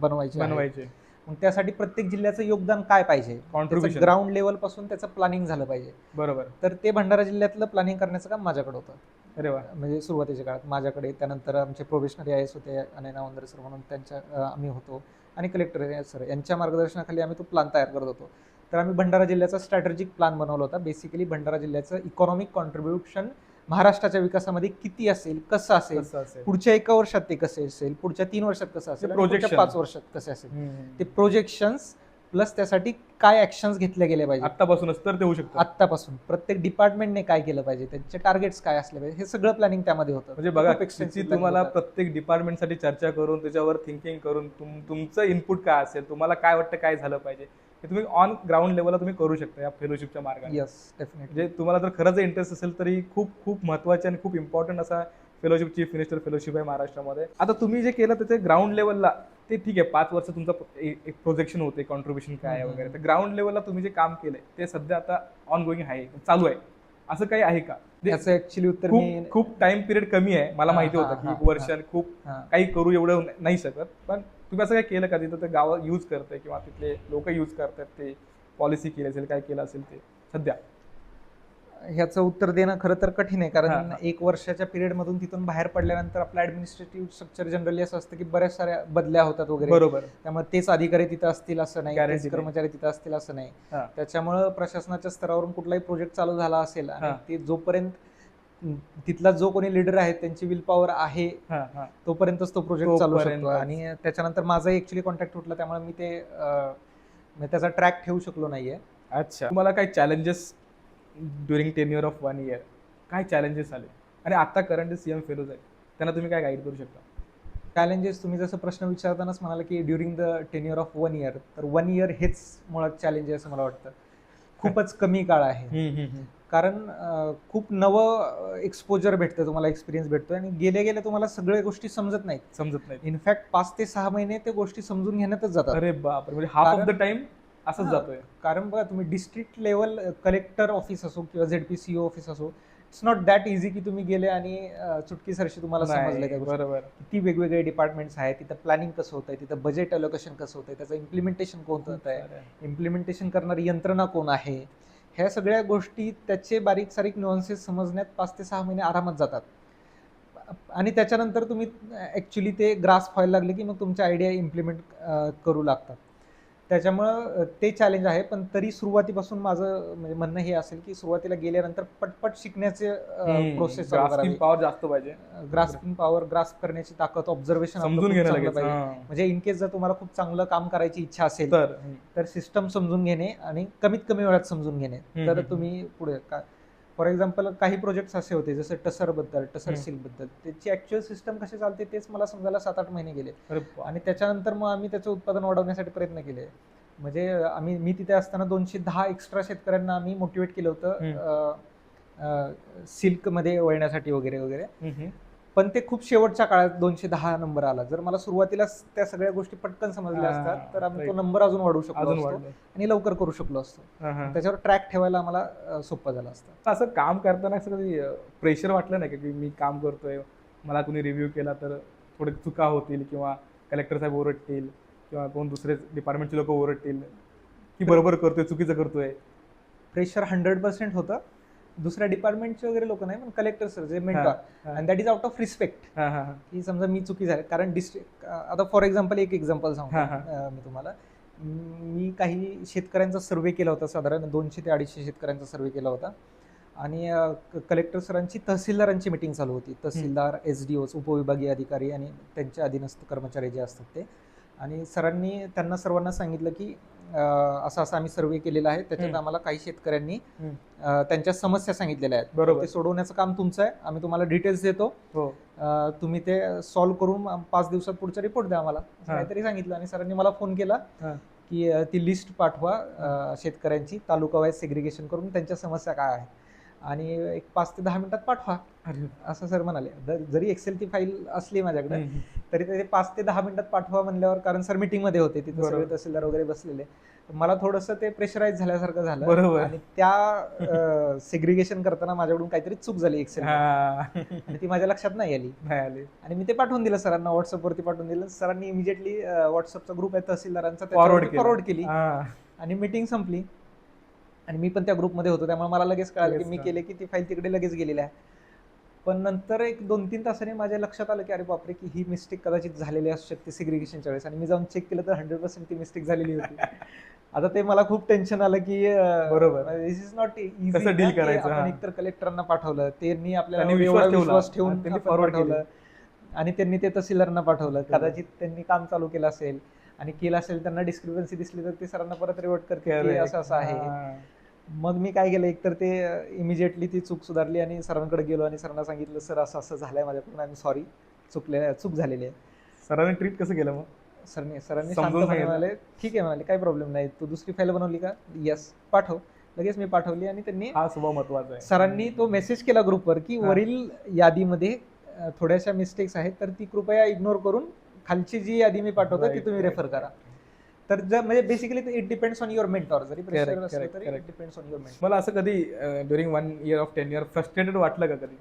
B: बनवायची. मग त्यासाठी प्रत्येक जिल्ह्याचं योगदान काय पाहिजे, कॉन्ट्रीब्युशन, ग्राउंड लेवल पासून त्याचं प्लॅनिंग झालं पाहिजे.
A: बरोबर.
B: तर ते भंडारा जिल्ह्यातलं प्लॅनिंग करण्याचं काम माझ्याकडे होतं.
A: अरे वा.
B: म्हणजे सुरुवातीच्या काळात माझ्याकडे. त्यानंतर आमचे प्रोबेशनरी IAS होते अनन्या वंदरे सर म्हणून, त्यांच्या आम्ही होतो. आणि कलेक्टर सर यांच्या मार्गदर्शनाखाली आम्ही तो प्लॅन तयार करत होतो. तर आम्ही भंडारा जिल्ह्याचा स्ट्रॅटेजिक प्लॅन बनवला होता. बेसिकली भंडारा जिल्ह्याचं इकॉनॉमिक कॉन्ट्रीब्युशन महाराष्ट्राच्या विकासामध्ये किती असेल, कसं असेल, पुढच्या 1 वर्षात ते कसे असेल, पुढच्या 3 वर्षात कसं असेल, पुढच्या 5 वर्षात कसे असेल, ते प्रोजेक्शन्स प्लस त्यासाठी काय ऍक्शन्स घेतल्या गेल्या पाहिजे
A: आत्तापासूनच तर ते होऊ शकतं.
B: आत्तापासून प्रत्येक डिपार्टमेंटने काय केलं पाहिजे, त्यांचे टार्गेट्स काय असले पाहिजे, हे सगळं प्लॅनिंग त्यामध्ये होतं.
A: म्हणजे बघा
B: खूप extensive
A: किती
B: planning
A: तुम्हाला
B: होतं.
A: प्रत्येक डिपार्टमेंटसाठी चर्चा करून त्याच्यावर थिंकिंग करून तुमचं इनपुट काय असेल, तुम्हाला काय वाटतं काय झालं पाहिजे, हे तुम्ही ऑन ग्राउंड लेवलला तुम्ही करू शकता या फेलोशिपच्या मार्गाने.
B: Yes definitely.
A: म्हणजे तुम्हाला जर खरंच इंटरेस्ट असेल तरी खूप खूप महत्त्वाचे आणि खूप इम्पॉर्टंट असा फेलोशिप, चीफ मिनिस्टर फेलोशिप आहे महाराष्ट्रामध्ये. आता तुम्ही जे केलं त्याचे ग्राउंड लेवलला ते ठीक आहे, 5 वर्ष तुमचं एक प्रोजेक्शन होते, कॉन्ट्रीब्युशन काय आहे वगैरे. तर ग्राउंड लेवलला तुम्ही जे काम केलंय ते सध्या आता ऑन गोईंग आहे, चालू आहे, असं काही आहे का?
B: याचं ऍक्च्युली उत्तर मी
A: खूप टाइम पिरियड कमी आहे, मला माहिती होतं की एक वर्ष आणि खूप काही करू एवढं नाही शकत, पण तुम्ही असं काय केलं का तिथं ते गाव यूज करतंय किंवा तिथले लोक यूज करतात, ते पॉलिसी केली असेल, काय केलं असेल ते सध्या?
B: ह्याचं उत्तर देणं खरं तर कठीण आहे, कारण
A: हा.
B: 1 वर्षाच्या पिरियड मधून तिथून बाहेर पडल्यानंतर आपलं ऍडमिनिस्ट्रेटिव्ह स्ट्रक्चर जनरली असं असतं की बऱ्याच साऱ्या बदल्या होतात वगैरे.
A: बरोबर.
B: त्यामुळे तेच अधिकारी तिथं असतील असं नाही,
A: Guarantee
B: तेच
A: नाही.
B: कर्मचारी तिथं असतील असं नाही.
A: हा.
B: त्याच्यामुळं प्रशासनाच्या स्तरावरून कुठलाही प्रोजेक्ट चालू झाला असेल आणि
A: हा.
B: ते जोपर्यंत तिथला जो कोणी लीडर आहे त्यांची विल पॉवर आहे
A: हा, हा.
B: तोपर्यंतच तो प्रोजेक्ट चालू शकतो.
A: तोपर्यंतच.
B: आणि त्याच्यानंतर माझाही ऍक्च्युली कॉन्टॅक्ट तुटला, त्यामुळे मी ते म्हणजे त्याचा ट्रॅक ठेवू शकलो नाहीये.
A: अच्छा, तुम्हाला काय challenges during tenure of 1 year काय चॅलेंजेस आले, आणि आता करंट सीएम फेलोज आहे त्यांना तुम्ही काय गाईड करू शकता?
B: चॅलेंजेस तुम्ही जसं प्रश्न विचारतानाच म्हणाला की during the tenure of 1 year, तर 1 इयर हेच मुळात चॅलेंज आहे असं मला वाटतं. खूपच कमी काळ आहे, कारण खूप नवं एक्सपोजर भेटतं तुम्हाला, एक्सपिरियन्स भेटतो, आणि गेल्या गेल्या तुम्हाला सगळ्या गोष्टी समजत
A: नाही.
B: इनफॅक्ट 5 ते 6 महिने त्या गोष्टी समजून घेण्यातच जातात.
A: अरे बापरे, म्हणजे हाफ ऑफ द टाइम असंच जातोय.
B: कारण बघा, तुम्ही डिस्ट्रिक्ट लेवल कलेक्टर ऑफिस असो किंवा ZPCO ऑफिस असो, इट्स नॉट दॅट इझी की तुम्ही गेले आणि चुटकीसरशी तुम्हाला समजलं त्या गोष्टी.
A: बरोबर.
B: किती वेगवेगळे डिपार्टमेंट्स आहेत, तिथं प्लॅनिंग कसं होतंय, तिथं बजेट अलोकेशन कसं होतंय, त्याचं इम्प्लिमेंटेशन कोण होत आहे, इम्प्लिमेंटेशन करणारी यंत्रणा कोण आहे, ह्या सगळ्या गोष्टी त्याचे बारीक सारीक न्युअन्सेस समजण्यात 5 ते 6 महिने आरामात जातात. आणि त्याच्यानंतर तुम्ही ऍक्च्युली ते ग्रास्प व्हायला लागले की मग तुमच्या आयडिया इम्प्लिमेंट करू लागतात. त्याच्यामुळं ते चॅलेंज आहे, पण तरी सुरुवातीपासून माझं म्हणजे म्हणणं हे असेल की सुरुवातीला गेल्यानंतर पटपट शिकण्याचे प्रोसेस चालू करावी.
A: पॉवर जास्त पाहिजे,
B: ग्रास्पिंग पॉवर, ग्रास्प करण्याची ताकद, ऑब्झर्वेशन
A: समजून घेणं लगेच.
B: म्हणजे इन केस जर तुम्हाला खूप चांगलं काम करायची इच्छा असेल तर सिस्टम समजून घेणे आणि कमीत कमी वेळात समजून घेणे, तर तुम्ही पुढे. फॉर एक्झाम्पल काही प्रोजेक्ट्स असे होते जसं टसर सील बद्दल, त्याची ऍक्च्युअल सिस्टम कशी चालते तेच मला समजायला 7-8 महिने गेले. आणि त्याच्यानंतर मग आम्ही त्याचं उत्पादन वाढवण्यासाठी प्रयत्न केले. म्हणजे मी तिथे असताना 210 एक्स्ट्रा शेतकऱ्यांना आम्ही मोटिवेट केलं होतं सिल्क मध्ये वळण्यासाठी वगैरे वगैरे. पण ते खूप शेवटच्या काळात 210 नंबर आला. जर मला सुरुवातीला त्या सगळ्या गोष्टी पटकन समजल्या असतात तर आम्ही तो नंबर अजून वाढवू शकलो असतो आणि लवकर करू शकलो असतो. त्याच्यावर ट्रॅक ठेवायला आम्हाला सोपं झालं असतं.
A: असं काम करताना कधी प्रेशर वाटलं नाही की मी काम करतोय, मला कुणी रिव्ह्यू केला तर थोडे चुका होतील किंवा कलेक्टर साहेब ओरडतील किंवा कोण दुसरे डिपार्टमेंटचे लोक ओरडतील की बरोबर करतोय चुकीचं करतोय?
B: प्रेशर 100% होतं. दुसऱ्या डिपार्टमेंटचे वगैरे लोक नाही, पण कलेक्टर सर जे mentor, and that is out of respect, की समजा मी चुकी झाली. कारण डिस्ट्रिक्ट, आता फॉर एक्झाम्पल एक एक्झाम्पल सांगतो मी तुम्हाला. मी काही शेतकऱ्यांचा सर्वे केला होता, साधारण 200 ते 250 शेतकऱ्यांचा सर्वे केला होता, आणि कलेक्टर सरांची तहसीलदारांची मीटिंग चालू होती. तहसीलदार, SDOs, उपविभागीय अधिकारी आणि त्यांच्या अधीनस्थ कर्मचारी जे असतात ते. आणि सरांनी त्यांना सर्वांना सांगितलं की असं असं आम्ही सर्वे केलेला आहे, त्याच्यात आम्हाला काही शेतकऱ्यांनी त्यांच्या समस्या सांगितलेल्या आहेत, बरोबर, ते सोडवण्याचं काम तुमचं आहे. आम्ही तुम्हाला डिटेल्स देतो, तुम्ही ते सॉल्व्ह करून 5 दिवसात पुढचा रिपोर्ट द्या आम्हाला, काहीतरी सांगितलं. आणि सरांनी मला फोन केला की ती लिस्ट पाठवा शेतकऱ्यांची, तालुका वाईज सेग्रिगेशन करून त्यांच्या समस्या काय आहे, आणि एक 5 ते 10 मिनिटात पाठवा असं सर म्हणाले. जरी एक्सेल ती फाईल असली माझ्याकडे तरी ते 5 ते 10 मिनिटात पाठवा म्हणल्यावर, कारण सर मीटिंग मध्ये होते तिथे, सगळे तहसीलदार वगैरे बसलेले, मला थोडंसं ते प्रेशराईज झाल्यासारखं झालं. आणि त्या सेग्रिगेशन करताना माझ्याकडून काहीतरी चूक झाली एक्सेल, आणि ती माझ्या लक्षात नाही आली. आणि मी ते पाठवून दिलं सरांना, व्हॉट्सअपवरती पाठवून दिलं. सरांनी इमिजिएटली व्हॉट्सअपचा ग्रुप आहे तहसीलदारांचा, फॉरवर्ड केली आणि मीटिंग संपली. आणि मी पण त्या ग्रुपमध्ये होतो, त्यामुळे मला लगेच कळालं की मी केले की ती फाईल तिकडे लगेच गेलेली आहे. पण नंतर एक 2-3 तासाने माझ्या लक्षात आलं की अरे बापरे, की ही मिस्टेक कदाचित झालेली असू शकते सेग्रिगेशनच्या वेळेस. आणि मी जाऊन चेक केलं तर 100% ती मिस्टेक झालेली होती. आता ते मला खूप टेन्शन आलं की बरोबर, दिस इज नॉट इझी डील करायचं. आपण एकतर कलेक्टरांना पाठवलं, त्यांनी आपल्याला विश्वास ठेवून फॉरवर्ड केलं, आणि त्यांनी ते तहसीलदारांना पाठवलं, कदाचित त्यांनी काम चालू केलं असेल, आणि केलं असेल त्यांना डिस्क्रिपन्सी दिसली तर ते सरांना परत रिवर्ट करते की
A: Correct.
B: असं असं आहे.
A: हा.
B: मग मी काय केलं, एकतर ते इमिजिएटली ती चूक सुधारली आणि सरांकडे गेलो आणि सरांना सांगितलं, सर असं असं झालंय माझ्याकडून, आय एम सॉरी, चूक झालेली आहे.
A: सरांनी ट्रीट कसं केलं मग?
B: सरांनी
A: समजून
B: शांतपणे
A: सांगितलं?
B: म्हणाले, ठीक आहे म्हणाले, काही प्रॉब्लेम नाही, तू दुसरी फाईल बनवली का, येस पाठव. लगेच मी पाठवली आणि त्यांनी
A: हा स्वभाव महत्वाचा आहे.
B: सरांनी तो मेसेज केला ग्रुपवर की
A: हा.
B: वरील यादीमध्ये थोड्याशा मिस्टेक्स आहेत, तर ती कृपया इग्नोर करून खालची जी यादी मी पाठवतो ती
A: Right,
B: तुम्ही
A: right,
B: रेफर करा. तर म्हणजे basically it depends on your mentor, जरी प्रेशर
A: Correct,
B: असलं
A: correct,
B: तरी
A: correct.
B: It depends on your mentor.
A: मला असं कधी during 1 year of tenure frustrated वाटलं का कधी?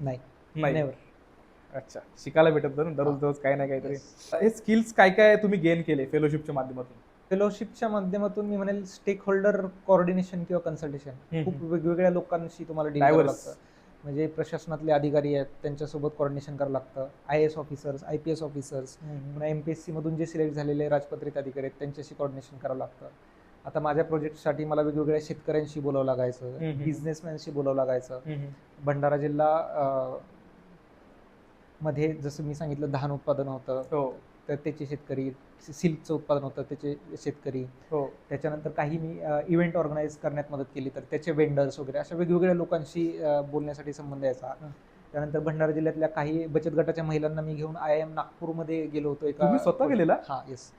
B: नाही,
A: नाही.
B: नेव्हर.
A: अच्छा, शिकायला भेटत होतं ना दररोज काही ना काहीतरी. हे स्किल्स काय काय तुम्ही गेन केले फेलोशिपच्या माध्यमातून?
B: फेलोशिपच्या माध्यमातून मी म्हणेल स्टेक होल्डर कोऑर्डिनेशन किंवा कन्सल्टेशन, खूप वेगवेगळ्या लोकांशी तुम्हाला डील करावं
A: Diverse.
B: लागतं. म्हणजे प्रशासनातले अधिकारी आहेत त्यांच्यासोबत कोऑर्डिनेशन करावं लागतं, IAS ऑफिसर्स, IPS ऑफिसर्स, पुन्हा MPSC मधून जे सिलेक्ट झालेले राजपत्रित अधिकारी आहेत त्यांच्याशी कोऑर्डिनेशन करावं लागतं. आता माझ्या प्रोजेक्टसाठी मला वेगवेगळ्या शेतकऱ्यांशी बोलावं लागायचं, बिझनेसमॅनशी बोलावं लागायचं. भंडारा जिल्हा मध्ये जसं मी सांगितलं धान उत्पादन होतं,
A: हो
B: तर त्याचे शेतकरी, सिल्कचं उत्पादन होतं त्याचे शेतकरी,
A: हो.
B: त्याच्यानंतर काही मी इव्हेंट ऑर्गनाईज करण्यात मदत केली तर त्याचे वेंडर्स वगैरे अशा वेगवेगळ्या लोकांशी बोलण्यासाठी संबंध यायचा. त्यानंतर भंडारा जिल्ह्यातल्या काही बचत गटाच्या महिलांना मी घेऊन IIM नागपूरमध्ये गेलो होतो.
A: तुम्ही स्वतः गेलेला?
B: हा, येस.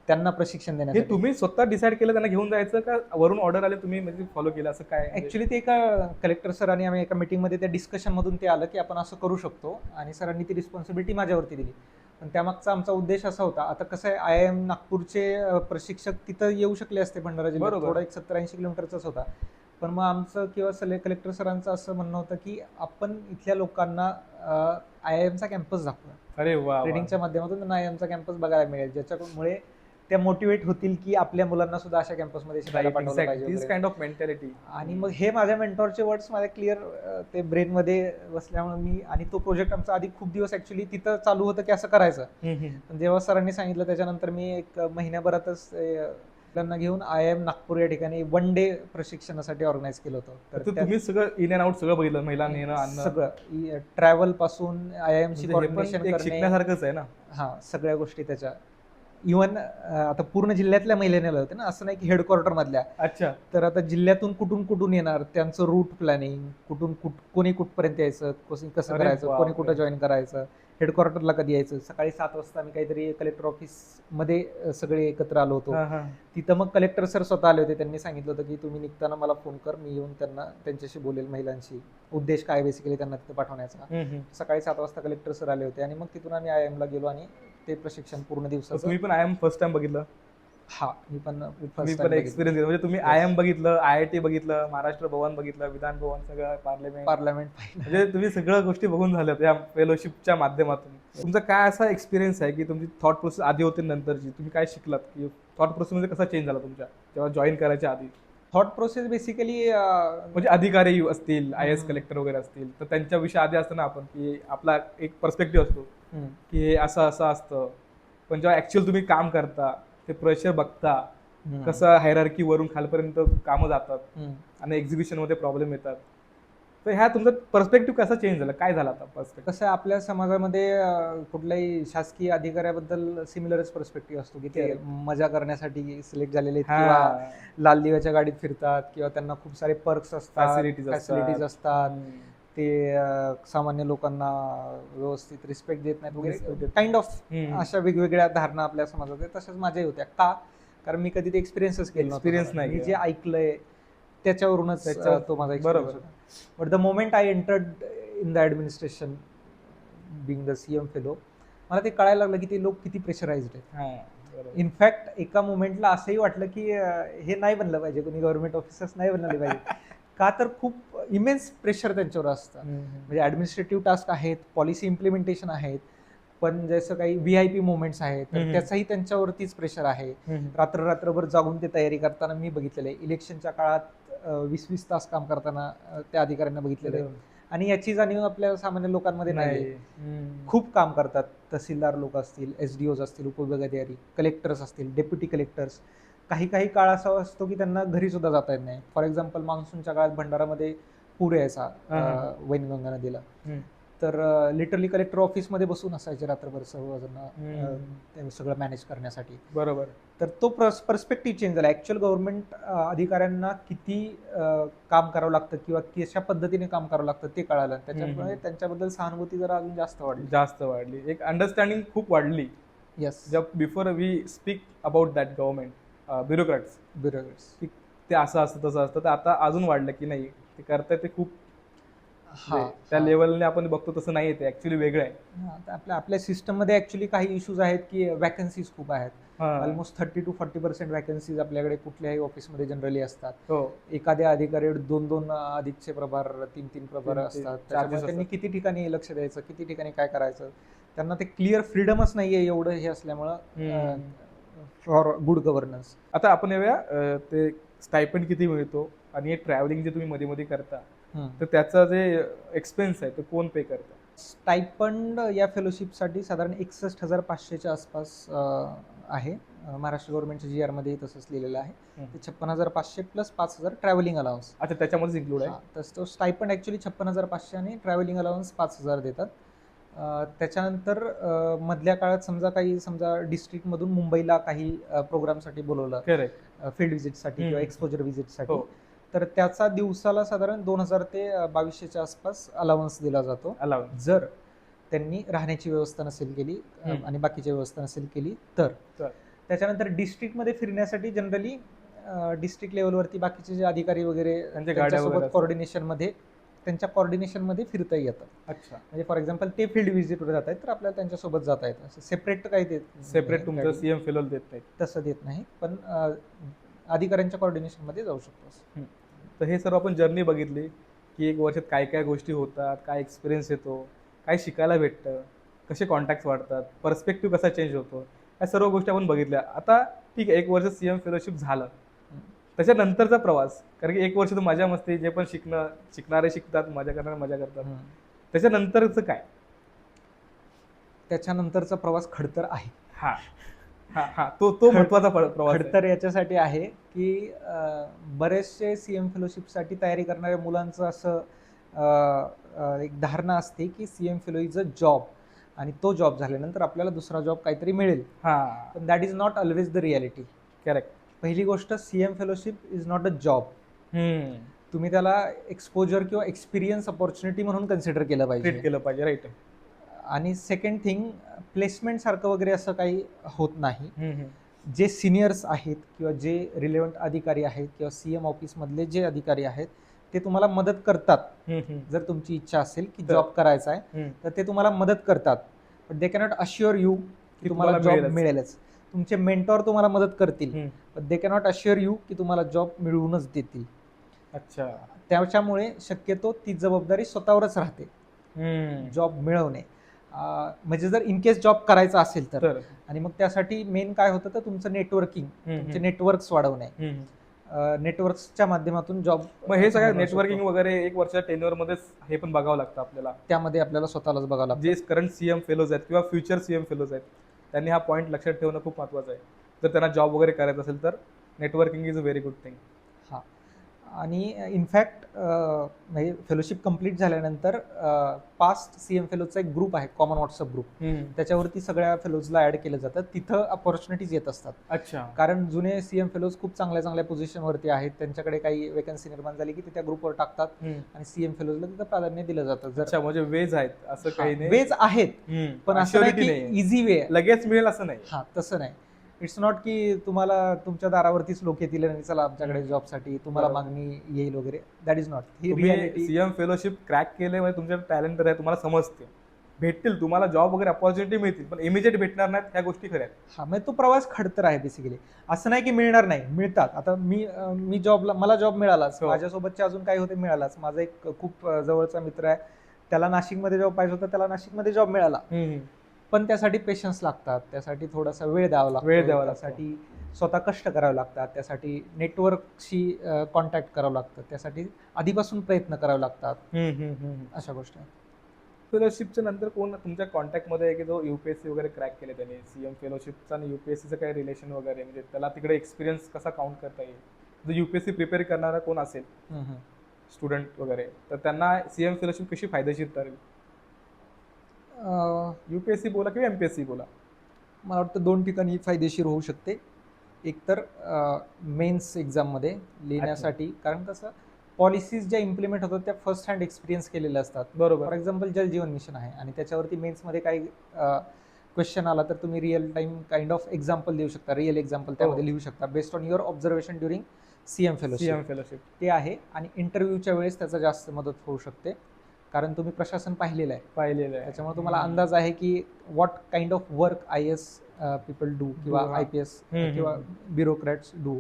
B: त्यांना प्रशिक्षण
A: हे
B: देण्यासाठी.
A: तुम्ही स्वतः डिसाईड केलं त्यांना घेऊन जायचं का वरून ऑर्डर आले तुम्ही म्हणजे फॉलो केलं असं काय?
B: ऍक्च्युली ते एका कलेक्टर सर आणि आम्ही एका मीटिंगमध्ये त्या डिस्कशन मधून ते आलं की आपण असं करू शकतो आणि सरांनी ती रिस्पॉन्सिबिलिटी माझ्यावरती दिली. पण त्यामागचा आमचा उद्देश असा होता, आता कसं आहे IIM नागपूरचे प्रशिक्षक तिथं येऊ शकले असते भंडारा जिल्ह्यात,
A: बरोबर.
B: थोडा एक 70-80 किलोमीटरचाच होता. पण मग आमचं किंवा कलेक्टर सरांचं असं म्हणणं होतं की आपण इथल्या लोकांना IIMचा कॅम्पस दाखवूया.
A: अरे वा.
B: ट्रेनिंगच्या माध्यमातून त्यांना IIMचा कॅम्पस बघायला मिळेल, ज्याच्यामुळे त्या मोटिवेट होतील की आपल्या मुलांना सुद्धा अशा कॅम्पसमध्ये शिकायला पाठवलं पाहिजे.
A: Kind of mentality.
B: आणि मग हे माझ्या मेंटॉरचे वर्ड्स माझ्या क्लिअर ते ब्रेन मध्ये बसल्यामुळे मी, आणि तो प्रोजेक्ट आमचा आधी खूप दिवस ऍक्च्युली तिथं चालू होतं की असं करायचं. पण जेव्हा सरांनी सांगितलं त्याच्यानंतर मी एक महिन्याभरातच त्यांना घेऊन IIM नागपूर या ठिकाणी 1 डे प्रशिक्षणासाठी ऑर्गनाईज केलं होतं.
A: तर तुम्ही सगळं इन अँड आउट सगळं बघितलं, महिलांना येणं आणणं
B: सगळं, ट्रॅव्हल पासून IIMची कोऑर्डिनेशन करणे,
A: शिकण्यासारखंच आहे ना.
B: हा, सगळ्या गोष्टी त्याच्या. इव्हन आता पूर्ण जिल्ह्यातल्या महिला नेलं होतं ना, असं नाही की हेडक्वार्टर मधल्या.
A: अच्छा.
B: तर आता जिल्ह्यातून कुठून येणार, त्यांचं रूट प्लॅनिंग, कोणी कुठपर्यंत यायचं, कसं
A: अरे
B: करायचं, कोणी
A: बापरे.
B: कुठं जॉईन करायचं, हेडक्वार्टरला कधी यायचं. सकाळी 7 वाजता आम्ही काहीतरी कलेक्टर ऑफिस मध्ये सगळे एकत्र आलो होतो. तिथं मग कलेक्टर सर स्वतः आले होते. त्यांनी सांगितलं होतं की तुम्ही निघताना मला फोन कर, मी येऊन त्यांच्याशी बोलेल, महिलांशी. उद्देश काय बेसिकली त्यांना तिथं पाठवण्याचा. सकाळी 7 वाजता कलेक्टर सर आले होते आणि मग तिथून आम्ही IIM ला गेलो आणि ते प्रशिक्षण पूर्ण दिवसाचं.
A: तुम्ही पण IIM फर्स्ट टाइम बघितलं?
B: हा, मी पण
A: एक्सपिरियन्स म्हणजे तुम्ही IIM बघितलं, IIT बघितलं, महाराष्ट्र भवन बघितलं, विधान भवन, सगळं पार्लमेंट म्हणजे तुम्ही सगळ्या गोष्टी बघून झाल्यात या फेलोशिपच्या माध्यमातून. तुमचा काय असा एक्सपिरियन्स आहे की तुमची थॉट प्रोसेस आधी होती नंतरची, तुम्ही काय शिकलात की थॉट प्रोसेस मध्ये कसा चेंज झाला तुमच्या जेव्हा जॉईन करायच्या आधी?
B: थॉट प्रोसेस बेसिकली
A: म्हणजे अधिकारी असतील, IAS कलेक्टर वगैरे असतील, तर त्यांच्याविषयी आधी असतं ना आपण की आपला एक पर्स्पेक्टिव्ह असतो की हे असं असं असतं. पण जेव्हा ऍक्च्युअल तुम्ही काम करता, ते प्रेशर बघता, कसं हायरार्की वरून खालपर्यंत कामं जातात आणि एक्झिक्युशन मध्ये प्रॉब्लेम येतात, तर ह्या तुमचा पर्स्पेक्टिव्ह कसा चेंज झाला, काय झाला आता पर्स्पेक्टिव्ह?
B: कसं आपल्या समाजामध्ये कुठल्याही शासकीय अधिकाऱ्याबद्दल सिमिलरच पर्स्पेक्टिव्ह असतो की ते मजा करण्यासाठी सिलेक्ट झालेले किंवा लाल दिव्याच्या गाडीत फिरतात किंवा त्यांना खूप सारे पर्क्स असतात, फॅसिलिटीज असतात, ते सामान्य लोकांना व्यवस्थित रिस्पेक्ट देत नाहीत वगैरे, काइंड ऑफ अशा वेगवेगळ्या धारणा आपल्या समाजात आहेत. तशाच माझ्याही होत्या. का? कारण मी कधी ते एक्सपिरियन्सच
A: एक्सपिरियन्स नाही,
B: मी जे ऐकलंय त्याच्यावरूनच तो माझा एक्सपिरियन्स होता. But the moment I entered in the administration being the CM fellow, मला ते कळायला लागलं की ते लोक किती प्रेशराइज्ड आहेत. इनफॅक्ट एका मोमेंटला असंही वाटलं की हे नाही बनलं पाहिजे, कोणी गव्हर्नमेंट ऑफिसर्स नाही बनले पाहिजे. का तर खूप इमेन्स प्रेशर त्यांच्यावर असतं. म्हणजे ऍडमिनिस्ट्रेटिव्ह टास्क आहेत, पॉलिसी इम्प्लिमेंटेशन आहेत, पण जसं काही VIP मोमेंट्स आहेत तर त्याचाही त्यांच्यावरतीच प्रेशर आहे. रात्रभर जागून ते तयारी करताना मी बघितलेलं आहे. इलेक्शनच्या काळात 20-20 तास काम करताना त्या अधिकाऱ्यांना बघितलेलं आहे. आणि याची जाणीव आपल्या सामान्य लोकांमध्ये नाही. खूप काम करतात. तहसीलदार लोक असतील, SDOs असतील, उपविभागाधिकारी, कलेक्टर्स असतील, डेप्युटी कलेक्टर्स. काही काळ असा असतो की त्यांना घरी सुद्धा जाता येत नाही. फॉर एक्झाम्पल मान्सूनच्या काळात भंडारामध्ये पूर यायचा वैनगंगा नदीला. तर लिटरली कलेक्टर ऑफिसमध्ये बसून असायचे रात्रभर सर्वजण ते सगळं मॅनेज करण्यासाठी.
A: बरोबर.
B: तर तो पर्स्पेक्टिव्ह चेंज झाला. ऍक्च्युअल गव्हर्नमेंट अधिकाऱ्यांना किती काम करावं लागतं किंवा कशा पद्धतीने काम करावं लागतं ते कळालं. त्याच्यामुळे त्यांच्याबद्दल सहानुभूती जरा अजून जास्त वाढली.
A: एक अंडरस्टँडिंग खूप वाढली.
B: येस.
A: जब before we speak about that government bureaucrats की ते असं असतं तसं असतं, तर आता अजून वाढलं की नाही ते करताय ते खूप त्या लेवलने आपण बघतो तसं नाही, ते ऍक्च्युली वेगळं आहे.
B: आपल्या सिस्टममध्ये ऍक्च्युली काही इश्यूज आहेत की वॅकन्सीज खूप आहेत. ऑलमोस्ट 30 to 40% वॅकन्सीज आपल्याकडे कुठल्याही ऑफिसमध्ये जनरली असतात. एखाद्या अधिकारी 2 अधिकचे प्रभार 3 प्रभार असतात. त्याच्यामुळे त्यांनी किती ठिकाणी लक्ष द्यायचं, किती ठिकाणी काय करायचं, त्यांना ते क्लिअर फ्रीडमच नाहीये एवढं हे असल्यामुळं फॉर गुड गव्हर्नन्स.
A: आता आपण येऊया ते स्टायपंड किती मिळतो आणि ट्रॅव्हलिंग जे तुम्ही मध्ये मध्ये करता तर त्याचा जे एक्सपेन्स आहे तो कोण पे करतं?
B: स्टायपंड या फेलोशिपसाठी साधारण 61,500च्या आसपास आहे. महाराष्ट्र गव्हर्नमेंटच्या GR मध्ये तसंच लिहिलेलं आहे. ते 56,500 प्लस 5,000 ट्रॅव्हलिंग अलाउन्स.
A: अच्छा, त्याच्यामध्येच इन्क्लूड आहे.
B: तर तो स्टायपंड ऍक्च्युली 56,500 आणि ट्रॅव्हलिंग अलाउन्स 5,000 देतात. त्याच्यानंतर मधल्या काळात समजा डिस्ट्रिक्टमधून मुंबईला काही प्रोग्रामसाठी बोलवलं, फील्ड व्हिजिटसाठी किंवा एक्सपोजर व्हिजिटसाठी, तर त्याचा दिवसाला साधारण 2,000 ते 2,200च्या आसपास अलाउन्स दिला जातो. जर त्यांनी राहण्याची व्यवस्था नसेल केली आणि बाकीची व्यवस्था नसेल केली तर. त्याच्यानंतर डिस्ट्रिक्टमध्ये फिरण्यासाठी जनरली डिस्ट्रिक्ट लेवलवरती बाकीचे जे अधिकारी वगैरे त्यांच्यासोबत कॉर्डिनेशन मध्ये फिरता येतं.
A: अच्छा,
B: म्हणजे फॉर एक्झाम्पल ते फील्ड व्हिजिटवर जात आहेत तर आपल्याला त्यांच्यासोबत जाता येतं. असं सेपरेट काही
A: सेपरेट तुमचं सीएम फेलो देत नाही,
B: तसं देत नाही, पण अधिकाऱ्यांच्या कॉर्डिनेशन मध्ये जाऊ शकतो.
A: तर हे सर्व आपण जर्नी बघितली की एक वर्षात काय काय गोष्टी होतात, काय एक्सपिरियन्स येतो, काय शिकायला भेटतं, कसे कॉन्टॅक्ट वाढतात, पर्स्पेक्टिव्ह कसा चेंज होतो, या सर्व गोष्टी आपण बघितल्या. आता ठीक आहे, 1 वर्ष सीएम फेलोशिप झालं, त्याच्यानंतरचा प्रवास, कारण की 1 वर्ष तर मजा मस्ती, जे पण शिकणारे शिकतात, मजा करणारे मजा करतात. त्याच्यानंतरचं काय?
B: त्याच्यानंतरचा प्रवास खडतर आहे.
A: तो महत्वाचा प्रवास
B: खडतर याच्यासाठी आहे की बरेचसे सीएम फेलोशिपसाठी तयारी करणाऱ्या मुलांचं असं एक धारणा असते की CM fellow is a job आणि तो जॉब झाल्यानंतर आपल्याला दुसरा जॉब काहीतरी मिळेल. पण that is not always the reality.
A: Correct.
B: पहिली गोष्ट, CM fellowship is not a job. तुम्ही त्याला एक्सपोजर किंवा एक्सपिरियन्स अपॉर्च्युनिटी म्हणून कन्सिडर केलं पाहिजे.
A: राईट.
B: आणि सेकंड थिंग, प्लेसमेंट सारखं वगैरे असं काही होत नाही. जे सिनियर्स आहेत किंवा जे रिलेव्हंट अधिकारी आहेत किंवा सीएम ऑफिस मधले जे अधिकारी आहेत ते तुम्हाला मदत करतात. जर तुमची इच्छा असेल की जॉब करायचा आहे तर ते तुम्हाला मदत करतात, but they cannot assure you की तुम्हाला जॉब मिळेलच. तुमचे मेंटॉर तुम्हाला मदत करतील, but they cannot assure you की तुम्हाला जॉब मिळवूनच देतील.
A: अच्छा.
B: त्याच्यामुळे शक्यतो ती जबाबदारी स्वतःवरच राहते जॉब मिळवणे. म्हणजे जर इन केस जॉब करायचा असेल तर. आणि मग त्यासाठी मेन काय होतं तर तुमचं नेटवर्किंग, तुमचे नेटवर्क्स वाढवणे, नेटवर्क्सच्या माध्यमातून जॉब.
A: मग हे सगळं नेटवर्किंग वगैरे 1 वर्षाच्या टेन्युअर मध्येच हे पण बघावं लागतं आपल्याला.
B: त्यामध्ये आपल्याला स्वतःलाच बघावं लागतं.
A: जे करंट सीएम फेलोज आहेत किंवा फ्युचर सीएम फेलोज आहेत त्यांनी हा पॉईंट लक्षात ठेवणं खूप महत्वाचं आहे. जर त्यांना जॉब वगैरे करायचा असेल तर networking is a very good thing.
B: आणि इनफॅक्ट म्हणजे फेलोशिप कम्प्लीट झाल्यानंतर पास्ट सीएम फेलोजचा एक ग्रुप आहे, कॉमन व्हॉट्सअप ग्रुप. त्याच्यावरती सगळ्या फेलोजला ऍड केलं जातं. तिथं अपॉर्च्युनिटीज येत असतात.
A: अच्छा.
B: कारण जुने सीएम फेलोज खूप चांगल्या पोझिशनवरती आहेत, त्यांच्याकडे काही वेकन्सी निर्माण झाली की ते त्या ग्रुपवर टाकतात आणि सीएम फेलोजला तिथं प्राधान्य दिलं जातं.
A: जर म्हणजे वेज आहेत असं काही नाही.
B: वेज आहेत, पण असं नाही की इझी वे
A: लगेच मिळेल असं नाही.
B: तसं नाही. इट्स नॉट की तुम्हाला तुमच्या दारावरतीच लोक येतील आणि चला आमच्याकडे जॉबसाठी तुम्हाला मागणी येईल वगैरे. That is not he reality.
A: CM fellowship crack केले म्हणजे तुमच्या टॅलेंट आहे, तुम्हाला समजते, भेटतील तुम्हाला जॉब वगैरे अपॉर्च्युनिटी मिळतील, पण इमिजिएट भेटणार नाहीत, ह्या गोष्टी खऱ्या.
B: म्हणजे तो प्रवास खडतर आहे बेसिकली. असं नाही की मिळणार नाही, मिळतात. आता मी जॉबला, मला जॉब मिळालाच, माझ्यासोबतचे अजून काही होते मिळालाच. माझा एक खूप जवळचा मित्र आहे, त्याला नाशिकमध्ये जॉब पाहिजे होता, त्याला नाशिकमध्ये जॉब मिळाला. पण त्यासाठी पेशन्स लागतात, त्यासाठी थोडासा वेळ द्यावा लागतो, त्यासाठी स्वतः कष्ट करावे लागतात, त्यासाठी नेटवर्कशी कॉन्टॅक्ट करावं लागतं, त्यासाठी आधीपासून प्रयत्न करावे लागतात, अशा गोष्टी.
A: फेलोशिपच्या नंतर कोण तुमच्या कॉन्टॅक्टमध्ये आहे की जो युपीएससी वगैरे क्रॅक केले त्याने? सीएम फेलोशिपचा आणि युपीएससीचं काही रिलेशन वगैरे, म्हणजे त्याला तिकडे एक्सपिरियन्स कसा काउंट करता येईल? जर युपीएससी प्रिपेअर करणारा कोण असेल स्टुडंट वगैरे, तर त्यांना सीएम फेलोशिप कशी फायदेशीर ठरेल? UPSC बोला किंवा MPSC बोला.
B: मला वाटतं 2 ठिकाणी फायदेशीर होऊ शकते. एक तर मेन्स एक्झाममध्ये लिहिण्यासाठी, कारण कसं पॉलिसीज ज्या इम्प्लिमेंट होतात त्या फर्स्ट हँड एक्सपिरियन्स केलेल्या असतात.
A: बरोबर.
B: फॉर एक्झाम्पल जल जीवन मिशन आहे आणि त्याच्यावरती मेन्समध्ये काही क्वेश्चन आला तर तुम्ही real time kind of example देऊ शकता, रिअल एक्झाम्पल त्यामध्ये लिहू शकता based on your observation during CM fellowship. ते आहे आणि इंटरव्ह्यूच्या वेळेस त्याचा जास्त मदत होऊ शकते, कारण तुम्ही प्रशासन पाहिलेलं आहे. त्याच्यामुळे तुम्हाला अंदाज आहे की what kind of work IAS people do किंवा IPS किंवा ब्युरोक्रॅट्स डू,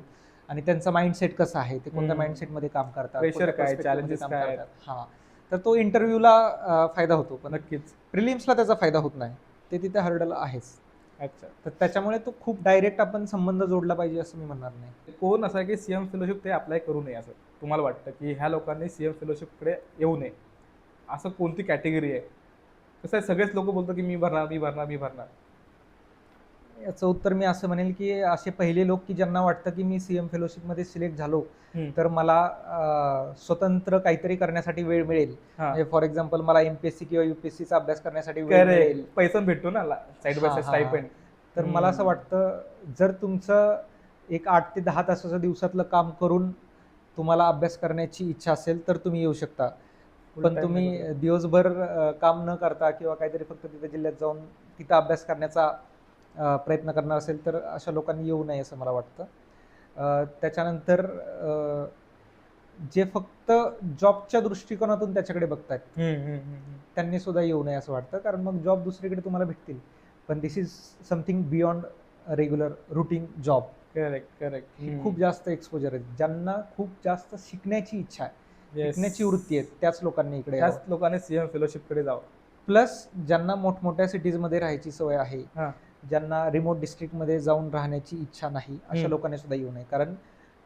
B: आणि त्यांचा माइंडसेट कसा आहे, ते कोणत्या माइंडसेटमध्ये काम करतात,
A: प्रेशर काय, चॅलेंजेस काय.
B: हा, तर तो इंटरव्ह्यूला फायदा होतो, पण
A: नक्कीच
B: प्रिलिम्सला त्याचा फायदा होत नाही, ते तिथे हर्डल आहेच.
A: अच्छा.
B: तर त्याच्यामुळे तो खूप डायरेक्ट आपण संबंध जोडला पाहिजे असं मी म्हणणार नाही.
A: कोण असं आहे की CM फेलोशिप ते अप्लाय करू नये असं तुम्हाला वाटतं की ह्या लोकांनी CM फेलोशिपकडे येऊ नये, असं कोणती कॅटेगरी आहे? कसं आहे, सगळेच लोक बोलतात की मी भरणार.
B: याचं उत्तर मी असं म्हणेल की असे पहिले लोक की ज्यांना वाटतं की मी CM फेलोशिपमध्ये सिलेक्ट झालो तर मला स्वतंत्र काहीतरी करण्यासाठी वेळ मिळेल. फॉर एक्झाम्पल मला MPSC किंवा UPSCचा अभ्यास करण्यासाठी वेळ मिळेल,
A: पैसा भेटतो ना साइड बाय साइड स्टायपेंड.
B: तर मला असं वाटतं जर तुमचं एक 8 ते 10 तासाचं दिवसातलं काम करून तुम्हाला अभ्यास करण्याची इच्छा असेल तर तुम्ही येऊ शकता. पण तुम्ही दिवसभर काम न करता किंवा काहीतरी फक्त तिथे जिल्ह्यात जाऊन तिथं अभ्यास करण्याचा प्रयत्न करणार असेल तर अशा लोकांनी येऊ नये असं मला वाटतं. त्याच्यानंतर जे फक्त जॉबच्या दृष्टिकोनातून त्याच्याकडे बघतायत त्यांनी सुद्धा येऊ नये असं वाटतं, कारण मग जॉब दुसरीकडे तुम्हाला भेटतील, पण this is something beyond regular routine job.
A: Correct.
B: खूप जास्त एक्सपोजर आहे. ज्यांना खूप जास्त शिकण्याची इच्छा आहे, शिकण्याची वृत्ती आहे, त्याच लोकांनी इकडे
A: त्याच लोकांनी CM फेलोशिपकडे जावं.
B: प्लस ज्यांना मोठमोठ्या सिटीजमध्ये राहायची सवय आहे, ज्यांना रिमोट डिस्ट्रिक्टमध्ये जाऊन राहण्याची इच्छा नाही, अशा लोकांनी सुद्धा येऊ नये, कारण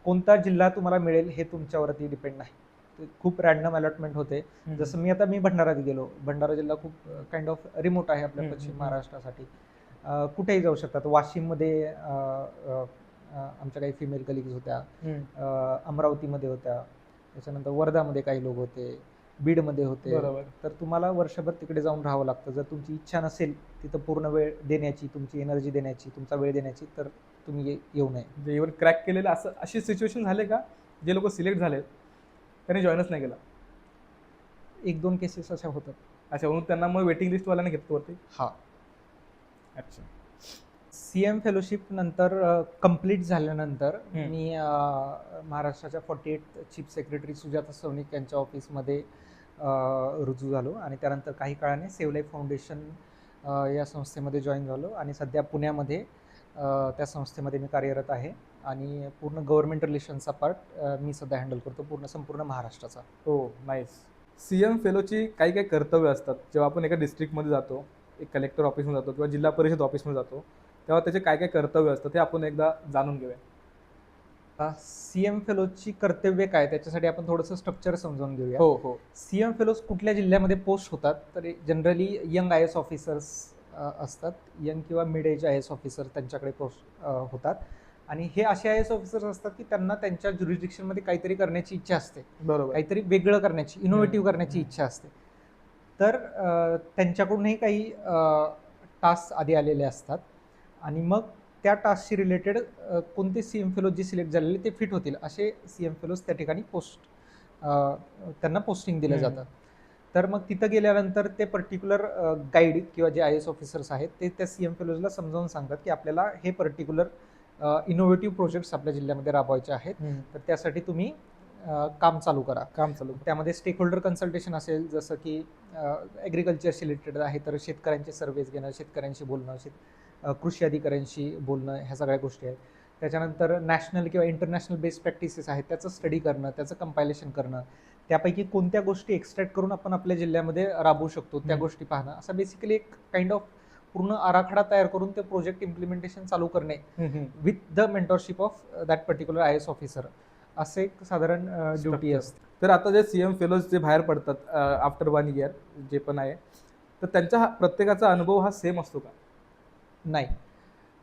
B: कोणता जिल्हा तुम्हाला मिळेल हे तुमच्यावरती डिपेंड नाही. खूप रॅन्डम अलॉटमेंट होते. जसं मी भंडारात गेलो, भंडारा जिल्हा खूप काइंड ऑफ रिमोट आहे आपल्या पश्चिम महाराष्ट्रासाठी. कुठेही जाऊ शकतात. वाशिममध्ये आमच्या काही फिमेल कलिग्स होत्या, अमरावतीमध्ये होत्या, त्याच्यानंतर वर्धामध्ये काही लोक होते, बीडमध्ये होते. तर तुम्हाला वर्षभर तिकडे जाऊन राहावं लागतं. जर तुमची इच्छा नसेल तिथं पूर्ण वेळ देण्याची, तुमची एनर्जी देण्याची, तुमचा वेळ देण्याची, तर तुम्ही येऊ नये.
A: म्हणजे इव्हन क्रॅक केलेलं असं अशी सिच्युएशन झाले का जे लोक सिलेक्ट झाले त्यांनी जॉईनच नाही केला?
B: 1-2 केसेस अशा होतात.
A: अच्छा, म्हणून त्यांना मग वेटिंग लिस्टवाल्याने घेतलं वरती.
B: हा.
A: अच्छा.
B: CM फेलोशिप नंतर कम्प्लीट झाल्यानंतर मी महाराष्ट्राच्या 48 चीफ सेक्रेटरी सुजाता सौनिक यांच्या ऑफिसमध्ये रुजू झालो आणि त्यानंतर काही काळाने सेव्ह लाईफ फाउंडेशन या संस्थेमध्ये जॉईन झालो आणि सध्या पुण्यामध्ये त्या संस्थेमध्ये मी कार्यरत आहे आणि पूर्ण गव्हर्नमेंट रिलेशनचा पार्ट मी सध्या हँडल करतो, संपूर्ण महाराष्ट्राचा.
A: हो, नाईस. CM फेलोची काही काही कर्तव्य असतात. जेव्हा आपण एका डिस्ट्रिक्टमध्ये जातो, एक कलेक्टर ऑफिसमध्ये जातो किंवा जिल्हा परिषद ऑफिसमध्ये जातो, तेव्हा त्याचे काय काय कर्तव्य असतात ते आपण एकदा जाणून घेऊया.
B: CM फेलोची कर्तव्य काय, त्याच्यासाठी आपण थोडंसं स्ट्रक्चर समजावून घेऊया.
A: हो.
B: CM फेलोज कुठल्या जिल्ह्यामध्ये पोस्ट होतात, तर जनरली यंग IAS ऑफिसर्स असतात, यंग किंवा मिड एज IAS ऑफिसर त्यांच्याकडे पोस्ट होतात. आणि हे असे IAS ऑफिसर्स असतात की त्यांना त्यांच्या ज्युरिडिक्शनमध्ये काहीतरी करण्याची इच्छा असते,
A: बरोबर,
B: काहीतरी वेगळं करण्याची, इनोव्हेटिव्ह करण्याची इच्छा असते. तर त्यांच्याकडूनही काही टास्क आधी आलेले असतात आणि मग त्या टास्कशी रिलेटेड कोणते CM फेलोज जे सिलेक्ट झालेले ते फिट होतील असे CM फेलोज त्या ठिकाणी त्यांना पोस्टिंग दिलं जातं. तर मग तिथं गेल्यानंतर ते पर्टिक्युलर गाईड किंवा जे IAS ऑफिसर्स आहेत ते त्या CM फेलोजला समजावून सांगतात की आपल्याला हे पर्टिक्युलर इनोव्हेटिव्ह प्रोजेक्ट्स आपल्या जिल्ह्यामध्ये राबवायचे आहेत, तर त्यासाठी तुम्ही काम चालू करा. त्यामध्ये स्टेक होल्डर कन्सल्टेशन असेल, जसं की ॲग्रिकल्चरशी रिलेटेड आहे तर शेतकऱ्यांचे सर्व्हेज घेणं, शेतकऱ्यांशी बोलणं, कृषी अधिकाऱ्यांशी बोलणं, ह्या सगळ्या गोष्टी आहेत. त्याच्यानंतर नॅशनल किंवा इंटरनॅशनल बेस्ट प्रॅक्टिसेस आहेत त्याचं स्टडी करणं, त्याचं कंपायलेशन करणं, त्यापैकी कोणत्या गोष्टी एक्स्ट्रॅक्ट करून आपण आपल्या जिल्ह्यामध्ये राबवू शकतो त्या गोष्टी पाहणं, असा बेसिकली एक काइंड ऑफ पूर्ण आराखडा तयार करून ते प्रोजेक्ट इम्प्लिमेंटेशन चालू करणे with the mentorship of that particular IAS officer, असे एक साधारण ड्युटी असते.
A: तर आता जे CM फेलोज जे बाहेर पडतात आफ्टर 1 इयर जे पण आहे, तर त्यांचा प्रत्येकाचा अनुभव हा सेम असतो का?
B: नाही,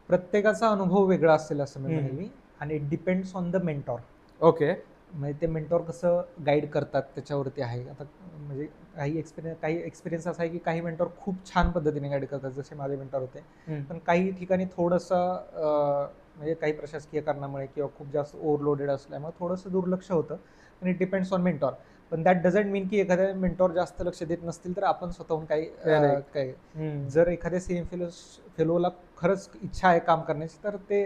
B: प्रत्येकाचा अनुभव वेगळा असेल असं मी म्हणेल, आणि it depends on the mentor.
A: Okay.
B: म्हणजे ते मेंटॉर कसं गाईड करतात त्याच्यावरती आहे. आता म्हणजे काही एक्सपिरियन्स असा आहे की काही मेंटॉर खूप छान पद्धतीने गाईड करतात, जसे माझे मेंटॉर होते. पण काही ठिकाणी थोडंसं म्हणजे काही प्रशासकीय कारणामुळे किंवा खूप जास्त ओव्हरलोडेड असल्यामुळे थोडंसं दुर्लक्ष होतं. पण इट डिपेंड्स ऑन मेंटॉर. पण दॅट डझंट मीन की एखाद्या मेंटॉर जास्त लक्ष देत नसतील तर आपण स्वतःहून काही जर एखाद्या सीएम फेलोला खरंच इच्छा आहे काम करण्याची, तर ते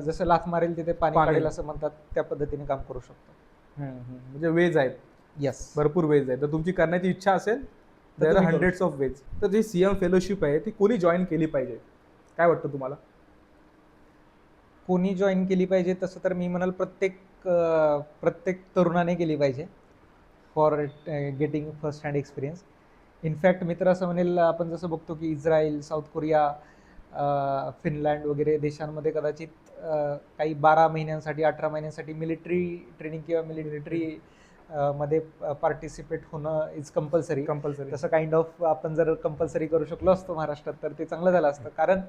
B: जसं लाथ मारेल तिथे पाणी
A: पाणी.
B: काढेल असं म्हणतात, त्या पद्धतीने काम करू शकतो.
A: म्हणजे वेज आहेत,
B: येस.
A: भरपूर वेज आहेत. तर तुमची करण्याची इच्छा असेल
B: तर
A: देर आर
B: तुम्ही करू
A: हंड्रेड्स ऑफ वेज. तर जी सीएम फेलोशिप आहे ती कोणी जॉईन केली पाहिजे, काय वाटतं तुम्हाला?
B: कोणी जॉईन केली पाहिजे तसं तर मी म्हणाल प्रत्येक तरुणाने केली पाहिजे for getting first hand experience. In fact मी तर असं म्हणेल, आपण जसं बघतो की इस्रायल, साऊथ कोरिया, फिनलँड वगैरे देशांमध्ये कदाचित काही 12 महिन्यांसाठी 18 महिन्यांसाठी मिलिटरी ट्रेनिंग किंवा मिलिटरी मध्ये पार्टिसिपेट होणं इज कंपल्सरी. तसं काइंड ऑफ आपण जर कंपल्सरी करू शकलो असतो महाराष्ट्रात तर ते चांगलं झालं असतं. कारण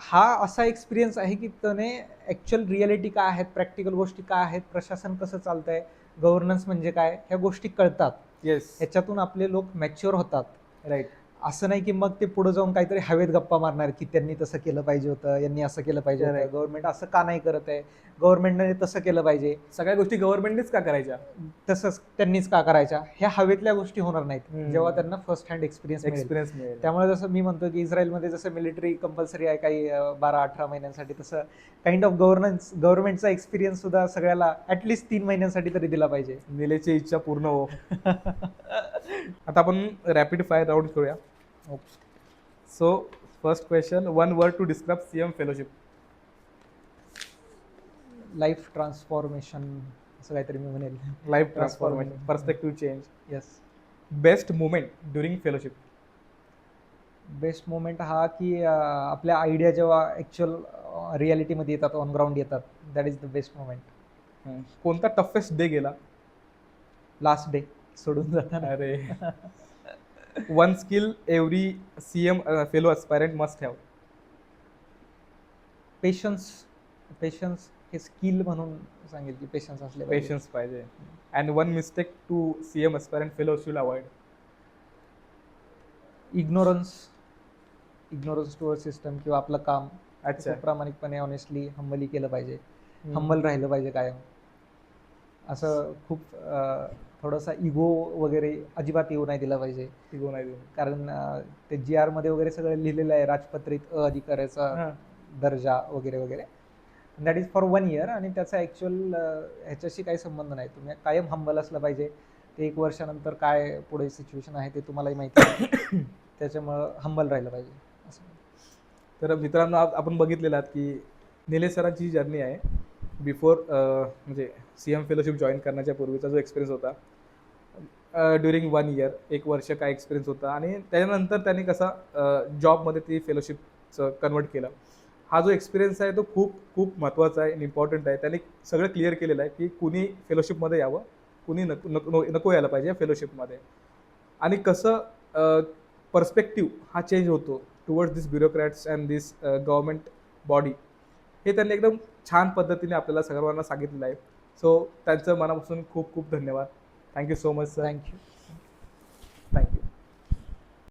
B: हा असा एक्सपिरियन्स आहे की त्याने ॲक्च्युअल रियालिटी काय आहेत, प्रॅक्टिकल गोष्टी काय आहेत, प्रशासन कसं चालतंय, गव्हर्नन्स म्हणजे काय, ह्या गोष्टी कळतात.
A: येस.
B: ह्याच्यातून आपले लोक मॅच्युअर होतात.
A: राईट.
B: असं नाही की मग ते पुढे जाऊन काहीतरी हवेत गप्पा मारणार की त्यांनी तसं केलं पाहिजे होतं, यांनी असं केलं पाहिजे होतं,
A: Correct.
B: गव्हर्नमेंट असं का नाही करत आहे, गव्हर्नमेंटने तसं केलं पाहिजे,
A: सगळ्या गोष्टी गव्हर्नमेंटनेच का करायच्या,
B: तसंच त्यांनीच का करायच्या, ह्या हवेतल्या गोष्टी होणार नाहीत जेव्हा त्यांना फर्स्ट हँड एक्सपिरियन्स
A: मिळेल.
B: त्यामुळे जसं मी म्हणतो की इस्रायलमध्ये जसं मिलिटरी कंपल्सरी आहे काही 12-18 महिन्यांसाठी, तसं काइंड ऑफ गव्हर्नमेंटचा एक्सपिरियन्स सुद्धा सगळ्याला ॲटलिस्ट 3 महिन्यांसाठी तरी दिला पाहिजे.
A: निलेची इच्छा पूर्ण हो. आता आपण रॅपिड फायर राऊंड करूया. So first question, 1 word to describe CM fellowship.
B: Life transformation असं काहीतरी मी म्हणेल.
A: Life transformation, perspective change.
B: Yes.
A: Best moment during fellowship.
B: Best moment हा की आपल्या आयडिया जेव्हा ॲक्च्युअल रियालिटीमध्ये येतात, ऑन ग्राउंड येतात, that is the best moment.
A: कोणता टफेस्ट डे गेला?
B: लास्ट डे सोडून जाताना.
A: अरे. 1 skill every CM fellow aspirant must have.
B: Patience हे स्किल म्हणून सांगेल की पेशन्स असले
A: पेशन्स पाहिजे. And 1 mistake to CM aspirant fellow should avoid.
B: Ignorance toward system किंवा आपलं काम
A: अच्छा.
B: खूप प्रामाणिकपणे ऑनेस्टली हंबली केलं पाहिजे, हंबल राहिलं पाहिजे कायम. असं खूप थोडासा इगो वगैरे अजिबात येऊ नाही दिला पाहिजे.
A: इगो नाही देऊ.
B: कारण ते GR मध्ये वगैरे सगळं लिहिलेलं आहे, राजपत्रित अधिकाऱ्याचा दर्जा वगैरे वगैरे. दॅट इज फॉर 1 year आणि त्याचा ॲक्च्युअल ह्याच्याशी काही संबंध नाही. तुम्ही कायम हंबल असलं पाहिजे. ते 1 वर्षानंतर काय पुढे सिच्युएशन आहे ते तुम्हालाही माहिती आहे. त्याच्यामुळं हंबल राहिलं पाहिजे असं.
A: तर मित्रांनो, आपण बघितलेलं आहात की निलेश सरांची जर्नी आहे बिफोर म्हणजे सीएम फेलोशिप जॉईन करण्याच्या पूर्वीचा जो एक्सपिरियन्स होता ड्युरिंग 1 year, 1 वर्ष काय एक्सपिरियन्स होता, आणि त्याच्यानंतर त्यांनी कसा जॉबमध्ये ती फेलोशिपचं कन्वर्ट केलं. हा जो एक्सपिरियन्स आहे तो खूप खूप महत्त्वाचा आहे, इम्पॉर्टंट आहे. त्यांनी सगळं क्लिअर केलेलं आहे की कुणी फेलोशिपमध्ये यावं, कुणी नको यायला पाहिजे फेलोशिपमध्ये, आणि कसं पर्स्पेक्टिव्ह हा चेंज होतो towards this ब्युरोक्रॅट्स and this government body, हे त्यांनी एकदम छान पद्धतीने आपल्याला सर्वांना सांगितलेलं आहे. सो त्यांचं मनापासून खूप खूप धन्यवाद. Thank you so much sir.
B: Thank you.